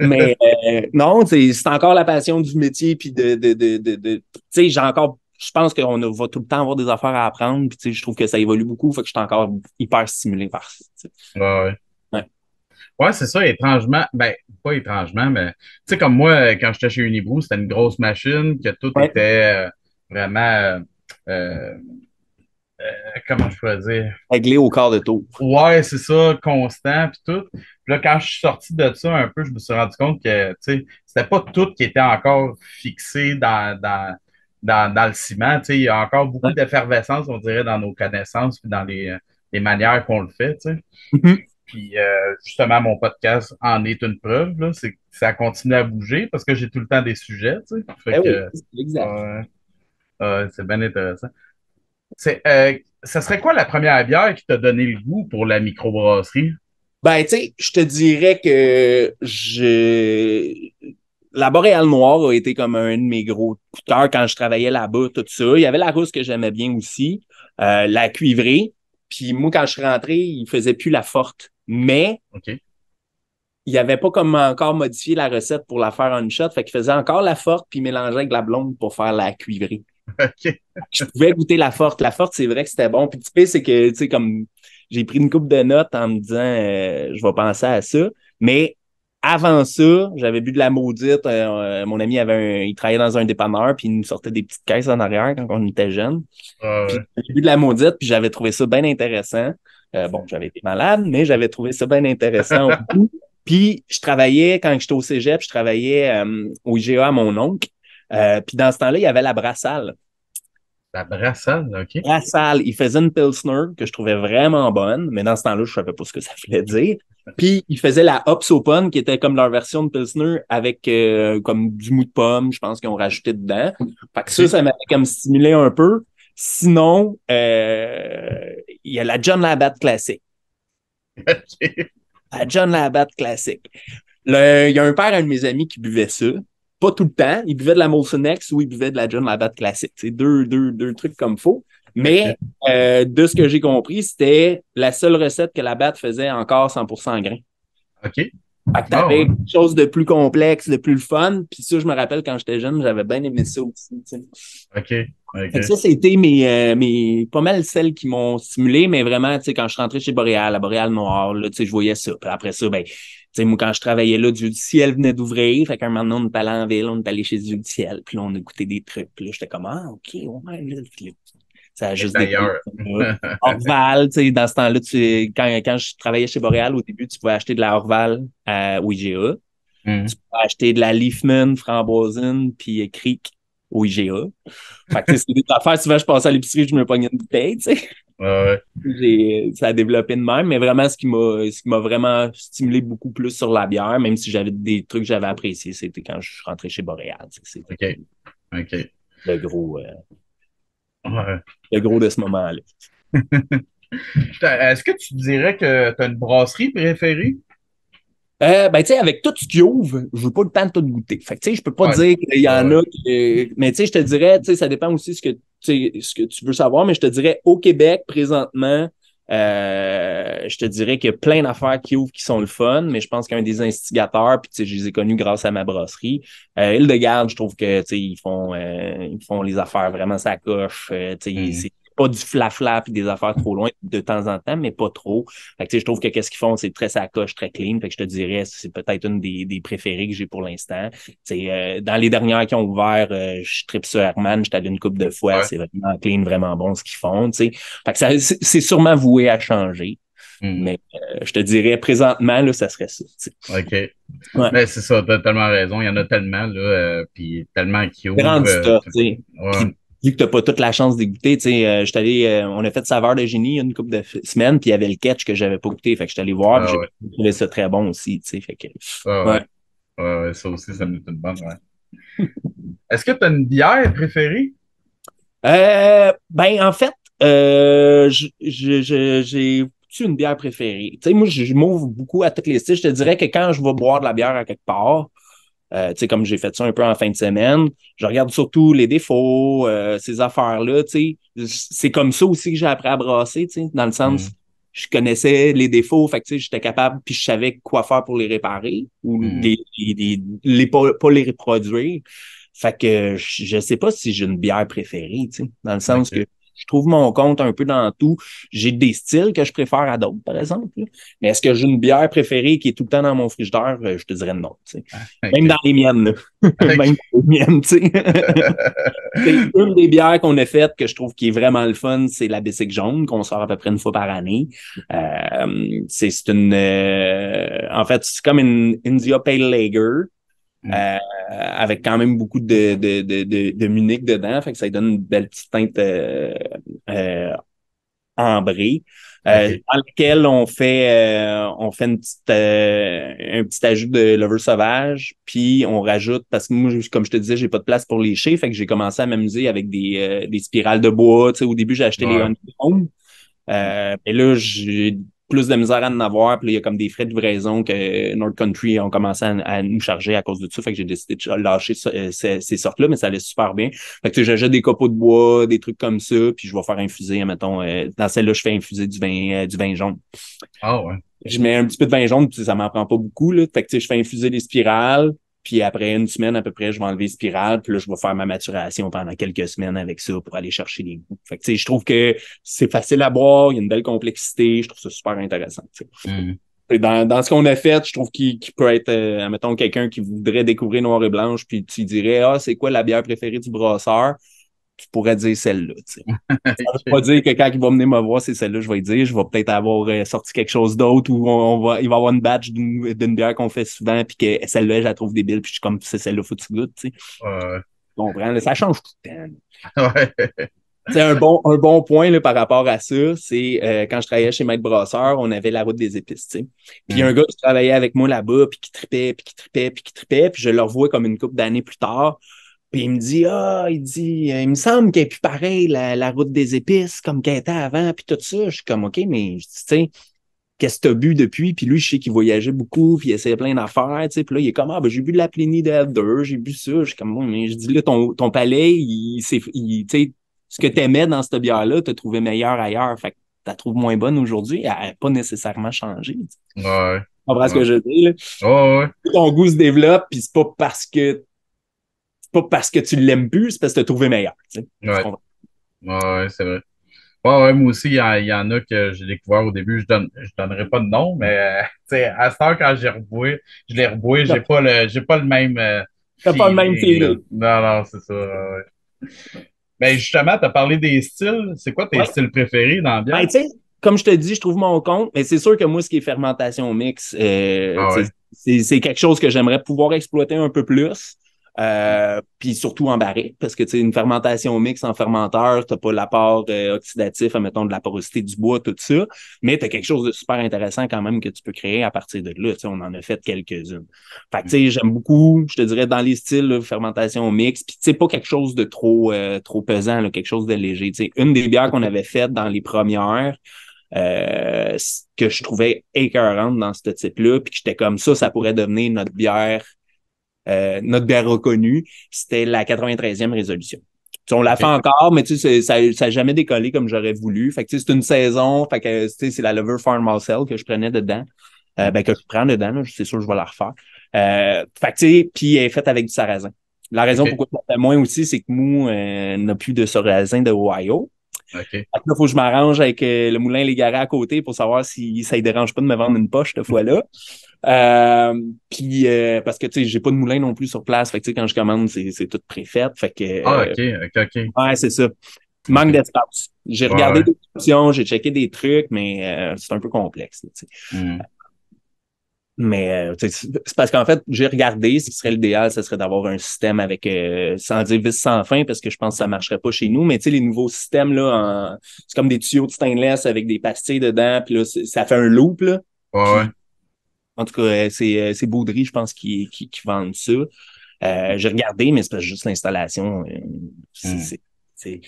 Mais non, c'est encore la passion du métier, puis tu sais, j'ai encore, je pense qu'on va tout le temps avoir des affaires à apprendre, puis tu sais, je trouve que ça évolue beaucoup, fait que je suis encore hyper stimulé par ça. Tu sais. Ouais, ouais. Ouais. Ouais, c'est ça, étrangement. Ben, pas étrangement, mais tu sais, comme moi, quand j'étais chez Unibrew, c'était une grosse machine, que tout Ouais. était vraiment, euh, comment je pourrais dire? Réglé au quart de tour. Ouais, c'est ça, constant, puis tout. Puis là, quand je suis sorti de ça un peu, je me suis rendu compte que, tu sais, c'était pas tout qui était encore fixé dans le ciment. Tu sais, il y a encore beaucoup Ouais. d'effervescence, on dirait, dans nos connaissances, puis dans les manières qu'on le fait, tu sais. Mhm. Puis justement, mon podcast en est une preuve, là, c'est que ça continue à bouger parce que j'ai tout le temps des sujets, tu sais. Fait Eh oui, que exact. euh, c'est bien intéressant. Ça serait quoi la première bière qui t'a donné le goût pour la microbrasserie? Ben, tu sais, je te dirais que la Boréale Noire a été comme un de mes gros coups de cœur quand je travaillais là-bas, tout ça. Il y avait la rousse que j'aimais bien aussi, la cuivrée. Puis moi, quand je suis rentré, il faisait plus la forte. Mais OK. il n'avait pas comme encore modifié la recette pour la faire en une shot. Fait qu'il faisait encore la forte puis il mélangeait avec la blonde pour faire la cuivrée. OK. Je pouvais goûter la forte. La forte, c'est vrai que c'était bon. Puis le pire, c'est que, tu sais, comme j'ai pris une coupe de notes en me disant, je vais penser à ça. Mais avant ça, j'avais bu de la maudite. Mon ami il travaillait dans un dépanneur, puis il nous sortait des petites caisses en arrière quand on était jeune. Puis Ouais. j'ai bu de la maudite, puis j'avais trouvé ça bien intéressant. Bon, j'avais été malade, mais j'avais trouvé ça bien intéressant au bout. Puis je travaillais, quand j'étais au cégep, je travaillais au IGA à mon oncle. Puis dans ce temps-là, il y avait la brassale. La brassade, OK. La salle, il faisait une Pilsner que je trouvais vraiment bonne, mais dans ce temps-là, je savais pas ce que ça voulait dire. Puis, il faisait la Hops Open, qui était comme leur version de Pilsner avec comme du mou de pomme, je pense qu'ils ont rajouté dedans. Fait que OK. ça m'avait comme stimulé un peu. Sinon, il y a la John Labatt classique. OK. La John Labatt classique. Il y a un père, un de mes amis, qui buvait ça. Pas tout le temps. Il buvait de la Molson X ou il buvait de la John Labatt classique. C'est deux trucs comme faux. OK. Mais de ce que j'ai compris, c'était la seule recette que la batte faisait encore 100% grain. OK. Fait que Ah t'avais ouais. quelque chose de plus complexe, de plus fun. Puis ça, je me rappelle quand j'étais jeune, j'avais bien aimé ça aussi. Tu sais. OK. Fait que OK. ça, c'était pas mal celles qui m'ont stimulé, mais vraiment, tu sais, quand je suis rentré chez Boréal, la Boréal Noire, là, tu sais, je voyais ça. Puis après ça, ben, sais, moi, quand je travaillais là, Dieu du ciel venait d'ouvrir. Fait qu'un moment donné, on est allé en ville, on est allé chez Dieu du ciel. Puis là, on a goûté des trucs. Puis là, j'étais comme, ah, OK, ouais, là, puis là, ça a Et juste développé. d'ailleurs. Orval, tu sais, dans ce temps-là, quand je travaillais chez Boréal, au début, tu pouvais acheter de la Orval au IGA. Tu Hum. peux acheter de la Leafman, framboisine, puis Creek au IGA. Fait que, tu sais, c'est des affaires, souvent, je passais à l'épicerie, je me pognais une bouteille, tu sais. Ouais. Ça a développé de même, mais vraiment, ce qui m'a vraiment stimulé beaucoup plus sur la bière, même si j'avais des trucs que j'avais appréciés, c'était quand je suis rentré chez Boréal. C'était OK. OK. le gros, euh, Ouais. le gros de ce moment-là. Est-ce que tu dirais que tu as une brasserie préférée? Ben, tu sais, avec tout ce qui ouvre, je veux pas le temps de tout goûter. Fait que, tu sais, je peux pas Ouais. dire qu'il y en Ouais. a mais tu sais, je te dirais, tu sais, ça dépend aussi ce que tu veux savoir, mais je te dirais, au Québec, présentement, je te dirais qu'il y a plein d'affaires qui ouvrent qui sont le fun, mais je pense qu'un des instigateurs, puis tu sais, je les ai connus grâce à ma brasserie, Hildegarde, je trouve que, tu sais, ils font les affaires vraiment ça coche, tu sais, Hum. c'est pas du flafla puis des affaires trop loin de temps en temps, mais pas trop. Fait que, tu sais, je trouve que qu'est-ce qu'ils font, c'est très sacoche, très clean. Fait que je te dirais, c'est peut-être une des préférées que j'ai pour l'instant. Dans les dernières qui ont ouvert, je tripe sur Herman, j'étais allé une couple de fois. Ouais. C'est vraiment clean, vraiment bon ce qu'ils font. Tu sais. Fait que c'est sûrement voué à changer. Hum. Mais je te dirais, présentement, là, ça serait ça. Tu sais. OK. Ouais. Mais c'est ça, t'as tellement raison. Il y en a tellement, là, puis tellement qui C'est ouvrent. rendu tough, tu sais. Ouais. Puis, vu que t'as pas toute la chance d'écouter, tu sais, j'étais allé, on a fait Saveur de génie une couple de semaines, puis il y avait le catch que j'avais pas goûté. Fait que j'étais allé voir, puis Ah ouais. j'ai trouvé ça très bon aussi, tu sais. Fait que, Ah ouais. ouais. Ouais, ouais, ça aussi, ça me une bonne, ouais. Est-ce que tu as une bière préférée? Ben, en fait, j'ai une bière préférée. Tu sais, moi, je m'ouvre beaucoup à toutes les styles. Je te dirais que quand je vais boire de la bière à quelque part, tu sais, comme j'ai fait ça un peu en fin de semaine, je regarde surtout les défauts, ces affaires-là, tu sais. C'est comme ça aussi que j'ai appris à brasser, tu sais, dans le sens, Hum. je connaissais les défauts, fait que, tu sais, j'étais capable, puis je savais quoi faire pour les réparer ou Hum. pas les reproduire. Fait que je sais pas si j'ai une bière préférée, tu sais, dans le sens OK. que je trouve mon compte un peu dans tout. J'ai des styles que je préfère à d'autres, par exemple, là. Mais est-ce que j'ai une bière préférée qui est tout le temps dans mon frigidaire? Je te dirais non, tu sais. Même dans OK. les miennes, là. Même OK. dans les miennes, tu sais. C'est une des bières qu'on a faites que je trouve qui est vraiment le fun, c'est la Bicycle jaune qu'on sort à peu près une fois par année. En fait, c'est comme une India Pale Lager. Hum. Avec quand même beaucoup de Munich dedans, fait que ça lui donne une belle petite teinte euh, ambrée, OK. dans lequel on fait un petit ajout de levure sauvage, puis on rajoute, parce que moi, comme je te disais, j'ai pas de place pour les chais, fait que j'ai commencé à m'amuser avec des spirales de bois. Tu sais, au début, j'ai acheté les Ouais. honeycombs, et là, j'ai plus de misère à en avoir. Puis là, il y a comme des frais de livraison que North Country ont commencé à nous charger à cause de ça. Fait que j'ai décidé de lâcher ces sortes-là, mais ça allait super bien. Fait que tu sais, j'achète des copeaux de bois, des trucs comme ça, puis je vais faire infuser, mettons, dans celle-là, je fais infuser du vin jaune. Ah ouais. Je mets un petit peu de vin jaune, puis ça m'en prend pas beaucoup, là. Fait que, tu sais, je fais infuser les spirales, puis après une semaine à peu près, je vais enlever les spirales, puis là, je vais faire ma maturation pendant quelques semaines avec ça pour aller chercher les goûts. Fait que, tu sais, je trouve que c'est facile à boire, il y a une belle complexité, je trouve ça super intéressant, tu sais. Hum. Et dans ce qu'on a fait, je trouve qu'il peut être, admettons, quelqu'un qui voudrait découvrir Noir et Blanche, puis tu dirais, ah, c'est quoi la bière préférée du brasseur? Tu pourrais dire celle-là, tu sais. Ça veut pas OK. dire que quand il va venir me voir, c'est celle-là, je vais dire. Je vais peut-être avoir sorti quelque chose d'autre ou il va avoir une batch d'une bière qu'on fait souvent, puis que celle-là, je la trouve débile, puis je suis comme, c'est celle-là, faut que tu goûtes, tu sais. Ouais. Tu comprends, là, ça change tout le temps. Ouais. C'est un bon point là, par rapport à ça, c'est quand je travaillais chez Maître Brasseur, on avait la route des épices, tu sais. Puis il y a un Hum. gars qui travaillait avec moi là-bas, puis qui tripait, puis qui tripait, puis qui tripait, puis je le revois comme une couple d'années plus tard. Puis il me dit, il me semble qu'elle est plus pareil, la route des épices, comme qu'elle était avant, puis tout ça. Je suis comme, OK, mais tu sais, qu'est-ce que t'as bu depuis? Puis lui, je sais qu'il voyageait beaucoup, puis il essayait plein d'affaires, tu sais. Puis là, il est comme, ben, j'ai bu de la Pliny d'Elder, j'ai bu ça. Je suis comme, ouais, mais je dis, là, ton palais, tu sais, ce que t'aimais dans cette bière-là, t'as trouvé meilleur ailleurs. Fait que t'as trouvé moins bonne aujourd'hui, elle n'a pas nécessairement changé. Tu Ouais. comprends ce Ouais. que je dis, là? Ouais. Ouais. Ton goût se développe, puis c'est pas parce que tu l'aimes plus, c'est parce que tu as trouvé meilleur. Tu sais. Tu Ouais. comprends? Ouais, c'est vrai. Ouais, moi aussi, il y en a que j'ai découvert au début, je donnerai pas de nom, mais tu sais, à cette heure, quand je les rebois, j'ai pas le même T'as pas le même feeling, là. feeling. Non, non, c'est ça. Ouais. Ben justement, tu as parlé des styles. C'est quoi tes Ouais. styles préférés dans la Ben, bière? tu sais, comme je te dis, je trouve mon compte, mais c'est sûr que moi, ce qui est fermentation mix, Ah tu sais, ouais. c'est quelque chose que j'aimerais pouvoir exploiter un peu plus. Puis surtout en barrique, parce que tu sais, une fermentation mix en fermenteur, t'as pas l'apport oxydatif, admettons, de la porosité du bois, tout ça, mais t'as quelque chose de super intéressant quand même que tu peux créer à partir de là. Tu sais, on en a fait quelques-unes. Fait que tu sais, j'aime beaucoup, je te dirais, dans les styles, là, fermentation mix, puis tu sais, pas quelque chose de trop pesant, là, quelque chose de léger. Tu sais, une des bières qu'on avait faites dans les premières, que je trouvais écœurante dans ce type-là, puis que j'étais comme ça pourrait devenir notre bière reconnue, c'était la 93e résolution. On l'a fait OK. encore, mais tu sais, ça n'a jamais décollé comme j'aurais voulu. Fait que tu sais, c'est une saison, fait que tu sais, c'est la Lover Farm Marcel que je prenais dedans. Ben, que je prends dedans, là, c'est sûr que je vais la refaire. Fait que tu sais, puis elle est faite avec du sarrasin. La raison OK. pourquoi ça fait moins aussi, c'est que nous, n'a plus de sarrasin de Ohio. OK. Fait que là, il faut que je m'arrange avec le moulin Les Garés à côté pour savoir si ça ne dérange pas de me vendre une poche cette fois-là. Puis parce que tu sais, j'ai pas de moulin non plus sur place. Fait que tu sais, quand je commande, c'est tout préfait. Fait que Ah, OK, OK, OK. ouais, c'est ça. OK. Manque d'espace. J'ai Ouais, regardé ouais. des options, j'ai checké des trucs, mais c'est un peu complexe. Tu sais. Hmm. Mais tu sais, c'est parce qu'en fait, j'ai regardé, ce qui serait l'idéal, ce serait d'avoir un système avec sans dire vis sans fin, parce que je pense que ça marcherait pas chez nous. Mais tu sais, les nouveaux systèmes, là, c'est comme des tuyaux de stainless avec des pastilles dedans, puis là, ça fait un loop, là. Ouais, ouais. Puis en tout cas, c'est Baudry, je pense, qui vendent ça. J'ai regardé, mais c'est pas juste l'installation. C'est, Hmm. c'est,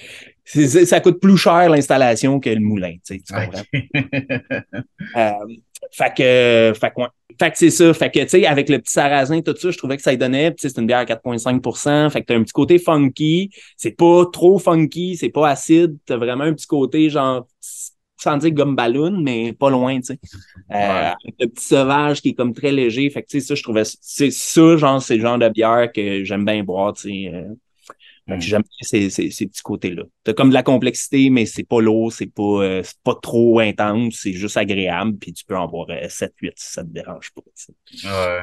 c'est- ça coûte plus cher l'installation que le moulin, tu comprends? OK. Euh, ouais. Fait que c'est ça. Fait que, tu sais, avec le petit sarrasin, tout ça, je trouvais que ça y donnait. Puis, c'est une bière à 4,5%. Fait que t'as un petit côté funky. C'est pas trop funky, c'est pas acide. T'as vraiment un petit côté, genre, sans dire gomme ballon, mais pas loin, tu sais. Ouais. Avec le petit sauvage qui est comme très léger. Fait que, tu sais, ça, je trouvais, c'est ça, genre, c'est le genre de bière que j'aime bien boire, tu sais. Fait que Hmm. j'aime bien ces petits côtés-là. T'as comme de la complexité, mais c'est pas lourd, c'est pas trop intense, c'est juste agréable, puis tu peux en boire 7-8 si ça te dérange pas. Tu sais. Ouais.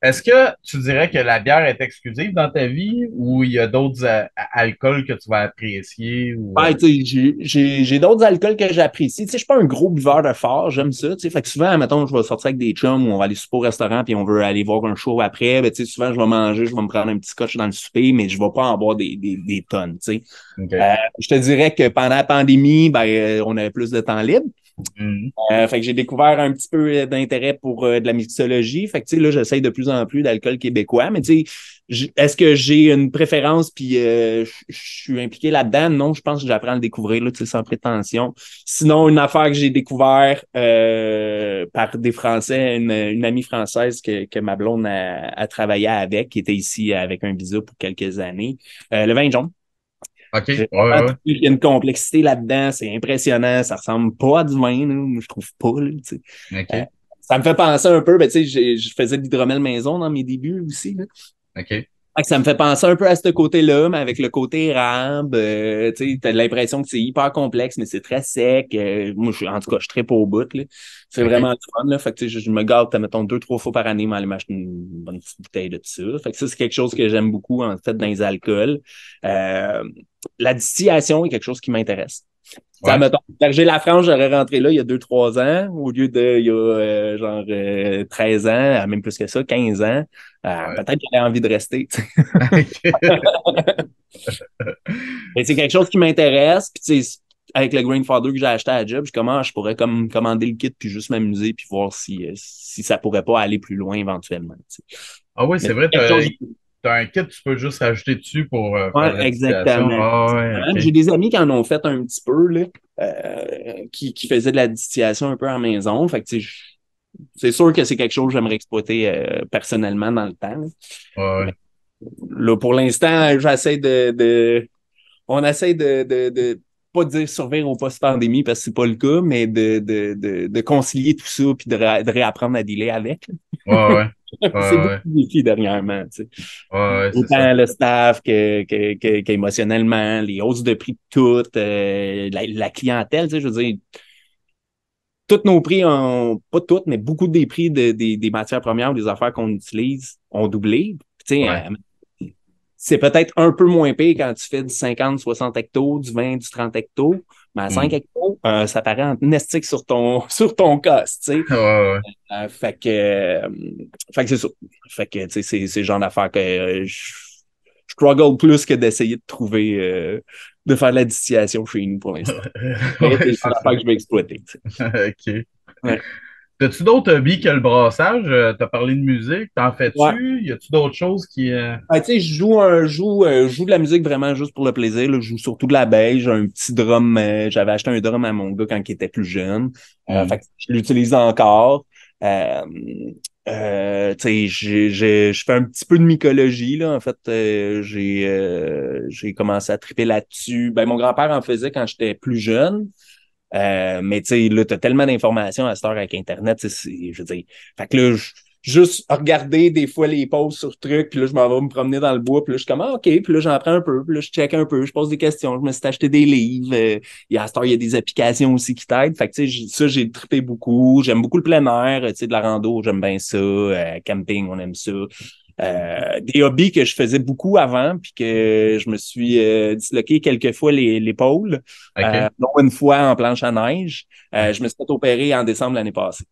Est-ce que tu dirais que la bière est exclusive dans ta vie ou il y a d'autres alcools que tu vas apprécier ou Ouais, tu sais, j'ai d'autres alcools que j'apprécie. Tu sais, je suis pas un gros buveur de fort, j'aime ça. Tu sais, fait que souvent, mettons, je vais sortir avec des chums ou on va aller souper au restaurant puis on veut aller voir un show après. Ben, tu sais, souvent, je vais manger, je vais me prendre un petit scotch dans le souper, mais je vais pas en boire des tonnes, tu sais. OK. Je te dirais que pendant la pandémie, ben, on avait plus de temps libre. Mhm. Fait que j'ai découvert un petit peu d'intérêt pour de la mixologie. Fait que, tu sais, là, j'essaye de plus en plus d'alcool québécois. Mais, tu sais, est-ce que j'ai une préférence puis je suis impliqué là-dedans? Non, je pense que j'apprends à le découvrir, là, tu sais, sans prétention. Sinon, une affaire que j'ai découvert par des Français, une amie française que ma blonde a travaillé avec, qui était ici avec un visa pour quelques années, le vin jaune. OK. Ouais, J'ai vraiment ouais. trouvé qu'il y a une complexité là-dedans, c'est impressionnant, ça ressemble pas à du vin, là, moi, je trouve pas. Là, tu sais. Euh, OK. ça me fait penser un peu, ben, tu sais, je faisais de l'hydromel maison dans mes débuts aussi. Là. OK. Fait que ça me fait penser un peu à ce côté-là, mais avec le côté érable, tu sais, t'as l'impression que c'est hyper complexe, mais c'est très sec. Moi, en tout cas, je tripe au bout. Là. C'est OK. vraiment du fun. Là. Fait que, tu sais, je me garde, mettons, 2-3 fois par année, m'aller m'acheter une bonne petite bouteille de ça. Fait que ça, c'est quelque chose que j'aime beaucoup, en fait, dans les alcools. Euh, la distillation est quelque chose qui m'intéresse. Ça, Ouais. mettons, Berger Lafranche, j'aurais rentré là il y a 2-3 ans, au lieu de il y a 13 ans, même plus que ça, 15 ans. Ouais. Peut-être que j'aurais envie de rester. OK. Mais c'est quelque chose qui m'intéresse. Puis, tu sais, avec le Grainfather que j'ai acheté à la job, je pourrais comme commander le kit puis juste m'amuser puis voir si ça pourrait pas aller plus loin éventuellement. Tu sais. Ah oui, Mais c'est c'est vrai, quelque chose. t'as un kit, tu peux juste rajouter dessus pour faire Ouais, de la distillation. exactement. Ah ouais, Exactement. OK. J'ai des amis qui en ont fait un petit peu, là, qui faisaient de la distillation un peu en maison. Fait que, tu sais, c'est sûr que c'est quelque chose que j'aimerais exploiter personnellement dans le temps. Là. Ouais, Mais ouais. là, pour l'instant, j'essaie on essaie de pas dire survivre au post-pandémie parce que c'est pas le cas, mais de concilier tout ça puis de réapprendre à dealer avec. Là. Ouais, ouais. C'est beaucoup ouais, de défis dernièrement, tu sais. ouais, c'est ça. Autant le staff qu'émotionnellement, les hausses de prix de tout, la clientèle, tu sais, je veux dire, tous nos prix ont, pas toutes, mais beaucoup des prix des matières premières ou des affaires qu'on utilise ont doublé. Tu sais, Ouais. c'est peut-être un peu moins pire quand tu fais du 50, 60 hectos, du 20, du 30 hectos, mais à 5 Hmm. hectos, ça paraît en nestique sur sur ton cost, tu sais. Ouais, ouais. Fait que c'est ça. Fait que, tu sais, c'est le genre d'affaire que je struggle plus que d'essayer de trouver, de faire de la distillation chez nous pour l'instant. Mais c'est Ouais, le c'est genre ça. d'affaire que je vais exploiter, tu sais. OK. Ouais. T'as-tu d'autres hobbies que le brassage? T'as parlé de musique, t'en Ouais. fais-tu? Y a-tu d'autres choses qui... Tu sais, je joue de la musique vraiment juste pour le plaisir, là. Je joue surtout de la bass. J'ai un petit drum. J'avais acheté un drum à mon gars quand il était plus jeune. Fait Hmm. que je l'utilise encore. Euh, Tu sais, je fais un petit peu de mycologie, là. En fait, j'ai commencé à triper là-dessus. Ben, mon grand-père en faisait quand j'étais plus jeune. Mais tu sais, là, t'as tellement d'informations à cette heure avec Internet, tu sais, je veux dire. Fait que là, juste regarder des fois les posts sur trucs, puis là, je m'en vais me promener dans le bois, puis là, je suis comme, ah, OK, puis là, j'en prends un peu, puis là, je check un peu, je pose des questions, je me suis acheté des livres. À cette heure, il y a des applications aussi qui t'aident. Fait que, tu sais, ça, j'ai trippé beaucoup. J'aime beaucoup le plein air, tu sais, de la rando, j'aime bien ça. Camping, on aime ça. Des hobbies que je faisais beaucoup avant, puis que je me suis disloqué quelques fois l'épaule, OK. dont une fois en planche à neige. Je me suis fait opérer en décembre l'année passée.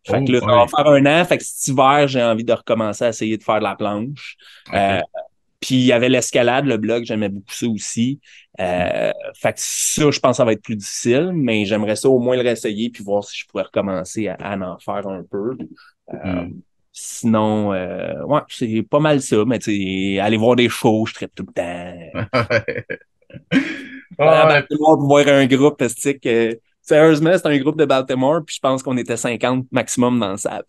Fait que Oh, là, ça oui. va faire un an. Fait que cet hiver, j'ai envie de recommencer à essayer de faire de la planche. Euh, OK. Puis il y avait l'escalade, le blog, j'aimais beaucoup ça aussi. Fait que ça, je pense que ça va être plus difficile, mais j'aimerais ça au moins le réessayer puis voir si je pourrais recommencer à en faire un peu. Euh, Hmm. Sinon, ouais, c'est pas mal ça, mais tu sais, aller voir des shows, je traite tout le temps. Aller à Ouais. Baltimore pour voir un groupe, estique. Sérieusement, c'est un groupe de Baltimore, puis je pense qu'on était 50 maximum dans la salle.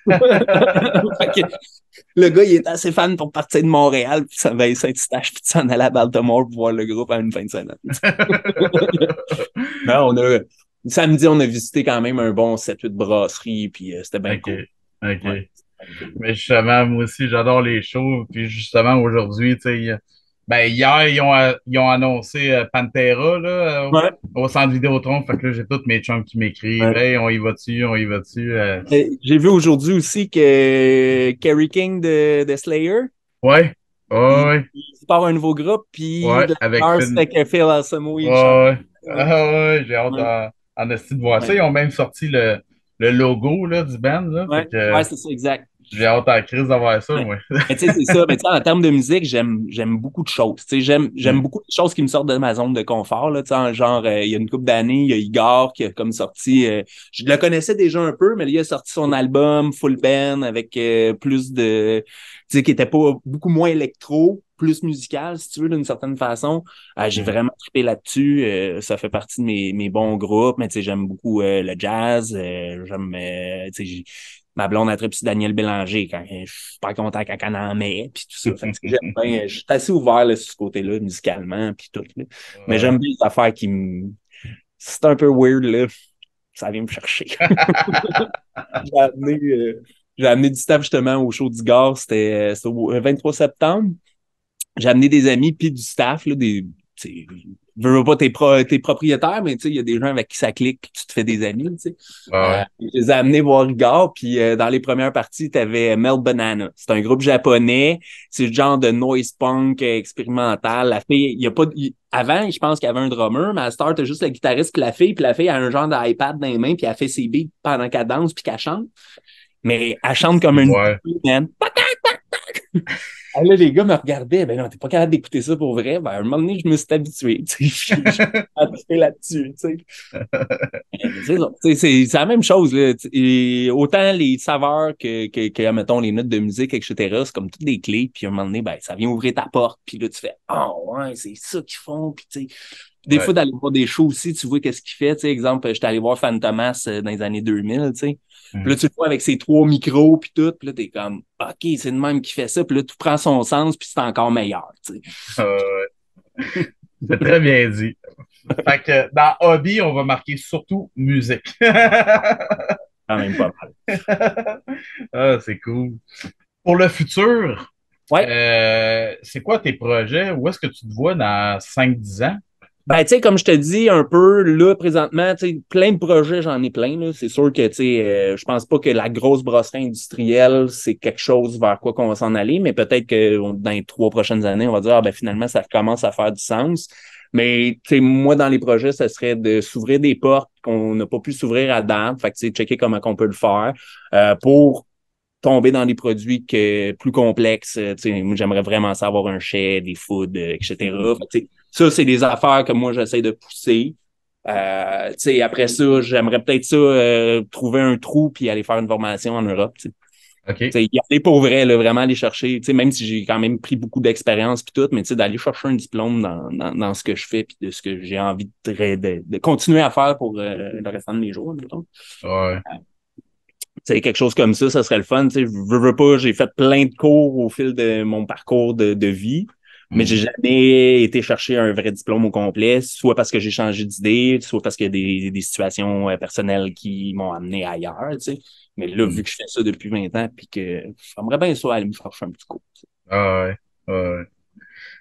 Fait que le gars, il est assez fan pour partir de Montréal, puis ça va Saint-Eustache, puis s'en aller à Baltimore pour voir le groupe à une fin de semaine. Non, samedi, on a visité quand même un bon 7-8 brasseries, puis c'était bien OK. cool. OK. Ouais, c'était bien cool. Mais justement, moi aussi, j'adore les shows. Puis justement, aujourd'hui, tu sais, ben, hier, ils ont annoncé Pantera là, Ouais, au centre Vidéotron. Fait que là, j'ai tous mes chums qui m'écrivent. ouais. Hey, on y va-tu, on y va-tu? J'ai vu aujourd'hui aussi que Kerry King de Slayer, Ouais, il, ouais, il part un nouveau groupe, puis ouais, le avec meilleur, Finn. c'était que Phil Alsamo, Ouais, il chante. ouais. Ouais, Ah, ouais, j'ai hâte ouais, en esti de voir ça. ouais, Ils ont même sorti le logo là, du band. Là, fait ouais, que ouais, c'est ça, exact. j'ai hâte à la crise d'avoir ça, Ouais. moi. Mais tu sais, c'est ça. Mais tu sais, en termes de musique, j'aime beaucoup de choses. Tu sais, j'aime Hmm. beaucoup de choses qui me sortent de ma zone de confort. Là, tu sais, genre, il y a une couple d'années, il y a Igor qui a comme sorti. Je le connaissais déjà un peu, mais là, il a sorti son album Full Band avec plus de. Tu sais, qui était pas beaucoup moins électro, plus musical, si tu veux, d'une certaine façon. J'ai Hmm. vraiment trippé là-dessus. Ça fait partie de mes bons groupes, mais tu sais, j'aime beaucoup le jazz. J'aime. Tu sais, ma blonde a trippé sur Daniel Bélanger quand je suis pas content quand elle en met, puis tout ça. Fait que j'aime bien, je suis assez ouvert là, sur ce côté-là, musicalement, puis tout. Là. Mais Ouais. j'aime bien les affaires qui me. C'est un peu weird, là. Ça vient me chercher. J'ai amené, euh, j'ai amené du staff justement au show d'Igor, c'était au 23 septembre. J'ai amené des amis puis du staff, là, veux pas tes propriétaires, mais tu sais, il y a des gens avec qui ça clique, puis tu te fais des amis, tu sais. Ouais. Je les ai amenés voir Rigard, puis dans les premières parties, tu avais Mel Banana. C'est un groupe japonais, c'est le genre de noise punk expérimental. La fille, il y a pas avant, je pense qu'il y avait un drummer, mais à Star, t'as juste le guitariste puis la fille a un genre d'iPad dans les mains, puis elle fait ses beats pendant qu'elle danse, puis qu'elle chante. Mais elle chante comme une Ouais. poupée, man. Ah, là, les gars me regardaient, ben non, t'es pas capable d'écouter ça pour vrai. Ben, à un moment donné, je me suis habitué, tu sais, j'ai appris là-dessus, tu sais. C'est ça. Tu sais, c'est la même chose, là. Et autant les saveurs que, mettons, les notes de musique, etc., c'est comme toutes des clés, puis à un moment donné, ben, ça vient ouvrir ta porte, puis là, tu fais, ah, ouais, c'est ça qu'ils font, puis tu sais. Des Ouais. fois, d'aller voir des shows aussi, tu vois qu'est-ce qu'il fait, tu sais, exemple, j'étais allé voir Fantomas dans les années 2000, tu sais. Puis là, Hmm. tu le vois avec ses trois micros, puis tout, puis là, t'es comme, OK, c'est le même qui fait ça, puis là, tout prend son sens, puis c'est encore meilleur, tu sais. Ouais. C'est très bien dit. Fait que dans hobby, on va marquer surtout musique. quand même pas mal. Ah, c'est cool. Pour le futur, Ouais. c'est quoi tes projets? Où est-ce que tu te vois dans 5 10 ans? Ben, tu sais, comme je te dis un peu, là, présentement, tu sais, plein de projets, j'en ai plein, là. C'est sûr que, tu sais, je pense pas que la grosse brasserie industrielle, c'est quelque chose vers quoi qu'on va s'en aller, mais peut-être que dans les 3 prochaines années, on va dire, ah, ben, finalement, ça commence à faire du sens. Mais, tu sais, moi, dans les projets, ce serait de s'ouvrir des portes qu'on n'a pas pu s'ouvrir à date. Fait que, tu sais, checker comment on peut le faire, pour tomber dans des produits plus complexes. Tu sais, moi, j'aimerais vraiment savoir un chai, des foods, etc. Fait que, tu sais, ça, c'est des affaires que moi, j'essaie de pousser. Tu sais, après ça, j'aimerais peut-être ça, trouver un trou puis aller faire une formation en Europe. Tu OK. sais, y aller pour vrai, là, vraiment aller chercher, tu sais, même si j'ai quand même pris beaucoup d'expérience puis tout, mais tu sais, d'aller chercher un diplôme dans ce que je fais puis de ce que j'ai envie de continuer à faire pour le restant de mes jours, mettons. Ouais. C'est quelque chose comme ça serait le fun. Tu sais, veux pas, j'ai fait plein de cours au fil de mon parcours de vie, mais j'ai Mhm. jamais été chercher un vrai diplôme au complet, soit parce que j'ai changé d'idée, soit parce qu'il y a des situations personnelles qui m'ont amené ailleurs, tu sais. Mais là, vu Mhm. que je fais ça depuis 20 ans, puis que j'aimerais bien ça aller me chercher un petit cours. Tu sais. Ah, ouais. Ouais.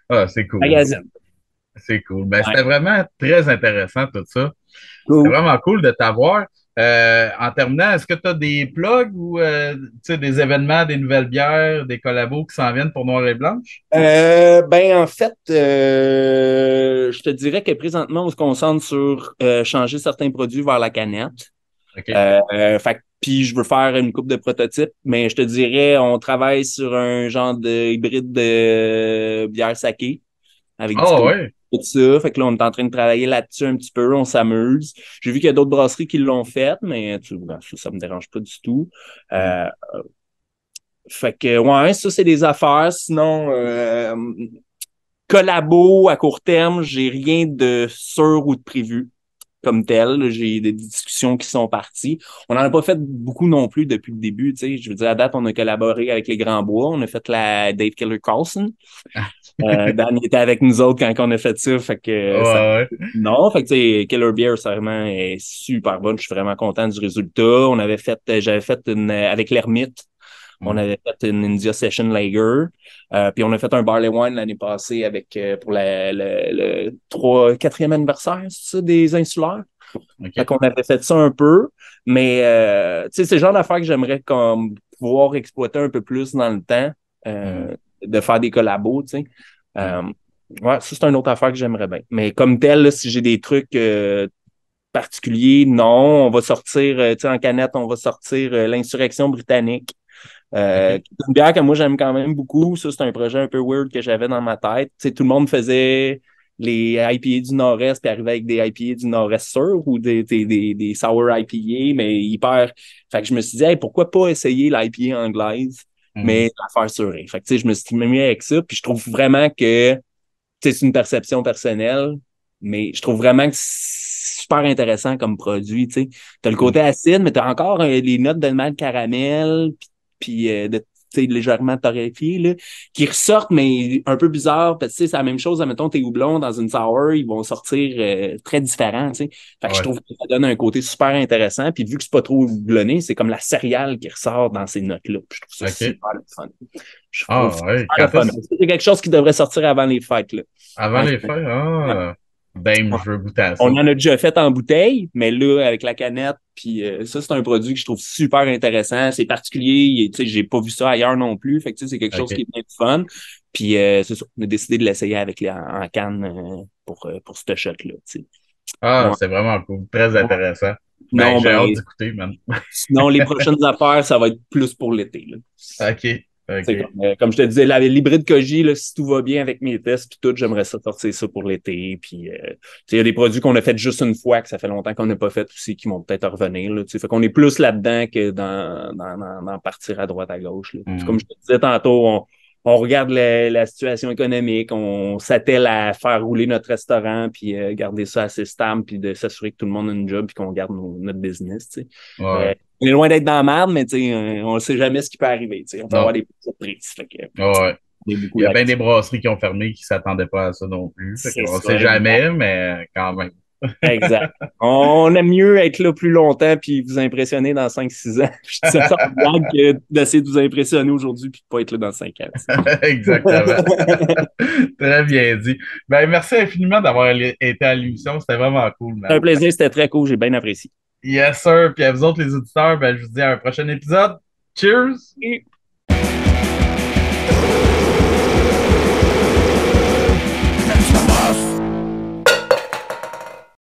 Ah, c'est cool. Magazine. C'est cool. Ben, Ouais. c'était vraiment très intéressant tout ça. C'était Cool. vraiment cool de t'avoir. En terminant, est-ce que tu as des plugs ou tu sais, des événements, des nouvelles bières, des collabos qui s'en viennent pour Noir et Blanche? Ben en fait, je te dirais que présentement, on se concentre sur changer certains produits vers la canette. OK. Puis je veux faire une coupe de prototypes, mais je te dirais, on travaille sur un genre de hybride de bière saké avec du Ah coke, ouais. tout ça. Fait que là, on est en train de travailler là-dessus un petit peu, on s'amuse. J'ai vu qu'il y a d'autres brasseries qui l'ont fait, mais ben, ça me dérange pas du tout. Hmm. Euh, Fait que, ouais, ça, c'est des affaires. Sinon, collabo à court terme, j'ai rien de sûr ou de prévu comme tel. J'ai des discussions qui sont parties. On n'en a pas fait beaucoup non plus depuis le début. Tu sais. Je veux dire, à date, on a collaboré avec les Grands Bois. On a fait la Dave Killer Carlson. Dan était avec nous autres quand on a fait ça. Fait que ça. Ouais, Non, fait que tu sais, Killer Beer, sérieusement, est super bonne. Je suis vraiment content du résultat. J'avais fait une avec l'Hermite. On ouais. avait fait une India Session Lager. Puis on a fait un Barley Wine l'année passée avec pour le 4e anniversaire, c'est ça, des insulaires. Fait OK. qu'on avait fait ça un peu. Mais tu sais, c'est le genre d'affaires que j'aimerais comme pouvoir exploiter un peu plus dans le temps, Hmm. de faire des collabos, tu sais. Hmm. Euh, ouais, ça, c'est une autre affaire que j'aimerais bien. Mais comme tel, là, si j'ai des trucs particuliers, non. On va sortir, tu sais, en canette, on va sortir l'Insurrection britannique. OK. Une bière que moi j'aime quand même beaucoup. Ça, c'est un projet un peu weird que j'avais dans ma tête. Tu sais, tout le monde faisait les IPA du Nord-Est puis arrivait avec des IPA du Nord-Est sûr ou des sour IPA, mais hyper. Fait que je me suis dit, hey, pourquoi pas essayer l'IPA anglaise, Hmm. mais la faire surée. Fait que tu sais, je me suis mis avec ça, puis je trouve vraiment que tu sais, c'est une perception personnelle, mais je trouve vraiment que c'est super intéressant comme produit. Tu sais. T'as le Hmm. côté acide, mais t'as encore les notes de mal caramel, puis de tu sais, légèrement torréfié, là, qui ressortent, mais un peu bizarre, parce que tu sais, c'est la même chose, admettons, tes houblons dans une sour, ils vont sortir très différents, tu sais. Fait que je Ouais. trouve que ça donne un côté super intéressant, puis vu que c'est pas trop houblonné, c'est comme la céréale qui ressort dans ces notes-là. Puis je trouve ça OK. super le fun. Je trouve Ah ça ouais. super le fun. C'est quelque chose qui devrait sortir avant les fêtes, là. Avant En les fêtes? Ah. Ben, je veux goûter à On ça. en a déjà fait en bouteille, mais là, avec la canette, puis ça, c'est un produit que je trouve super intéressant. C'est particulier, tu sais, j'ai pas vu ça ailleurs non plus. Fait que, tu sais, c'est quelque chose qui OK. est bien fun. Puis, c'est ça, on a décidé de l'essayer avec en canne pour ce shot-là, tu sais. Ah, Ouais. c'est vraiment cool. Très Ouais. intéressant. Ben, Non, j'ai hâte ben, d'écouter, man. sinon, les prochaines affaires, ça va être plus pour l'été, là. OK. C'est OK. comme je te disais, l'hybride Koji, là, si tout va bien avec mes tests, puis tout, j'aimerais ça sortir ça pour l'été. Puis, il y a des produits qu'on a fait juste une fois, que ça fait longtemps qu'on n'a pas fait aussi, qui vont peut-être revenir. Là, fait qu'on est plus là-dedans que dans partir à droite, à gauche. Là. Puis comme Hmm. je te disais tantôt, on regarde la situation économique, on s'attelle à faire rouler notre restaurant, puis garder ça assez stable, puis de s'assurer que tout le monde a une job, puis qu'on garde notre business. Tu sais. Ouais. On est loin d'être dans la merde, mais on ne sait jamais ce qui peut arriver. On peut avoir Non. des petites surprises. Fait que, Ouais. on est beaucoup Il y a bien là-dessus. des brasseries qui ont fermé qui ne s'attendaient pas à ça non plus. Fait C'est qu'on ça, sait exact. jamais, mais quand même. Exact. On aime mieux être là plus longtemps puis vous impressionner dans 5-6 ans. Je dis ça en blague que d'essayer de vous impressionner aujourd'hui puis de pas être là dans 5 ans. Exactement. Très bien dit. Ben, merci infiniment d'avoir été à l'émission. C'était vraiment cool, C'est man. un plaisir, c'était très cool, j'ai bien apprécié. Yes, sir. Puis à vous autres, les auditeurs, ben, je vous dis à un prochain épisode. Cheers!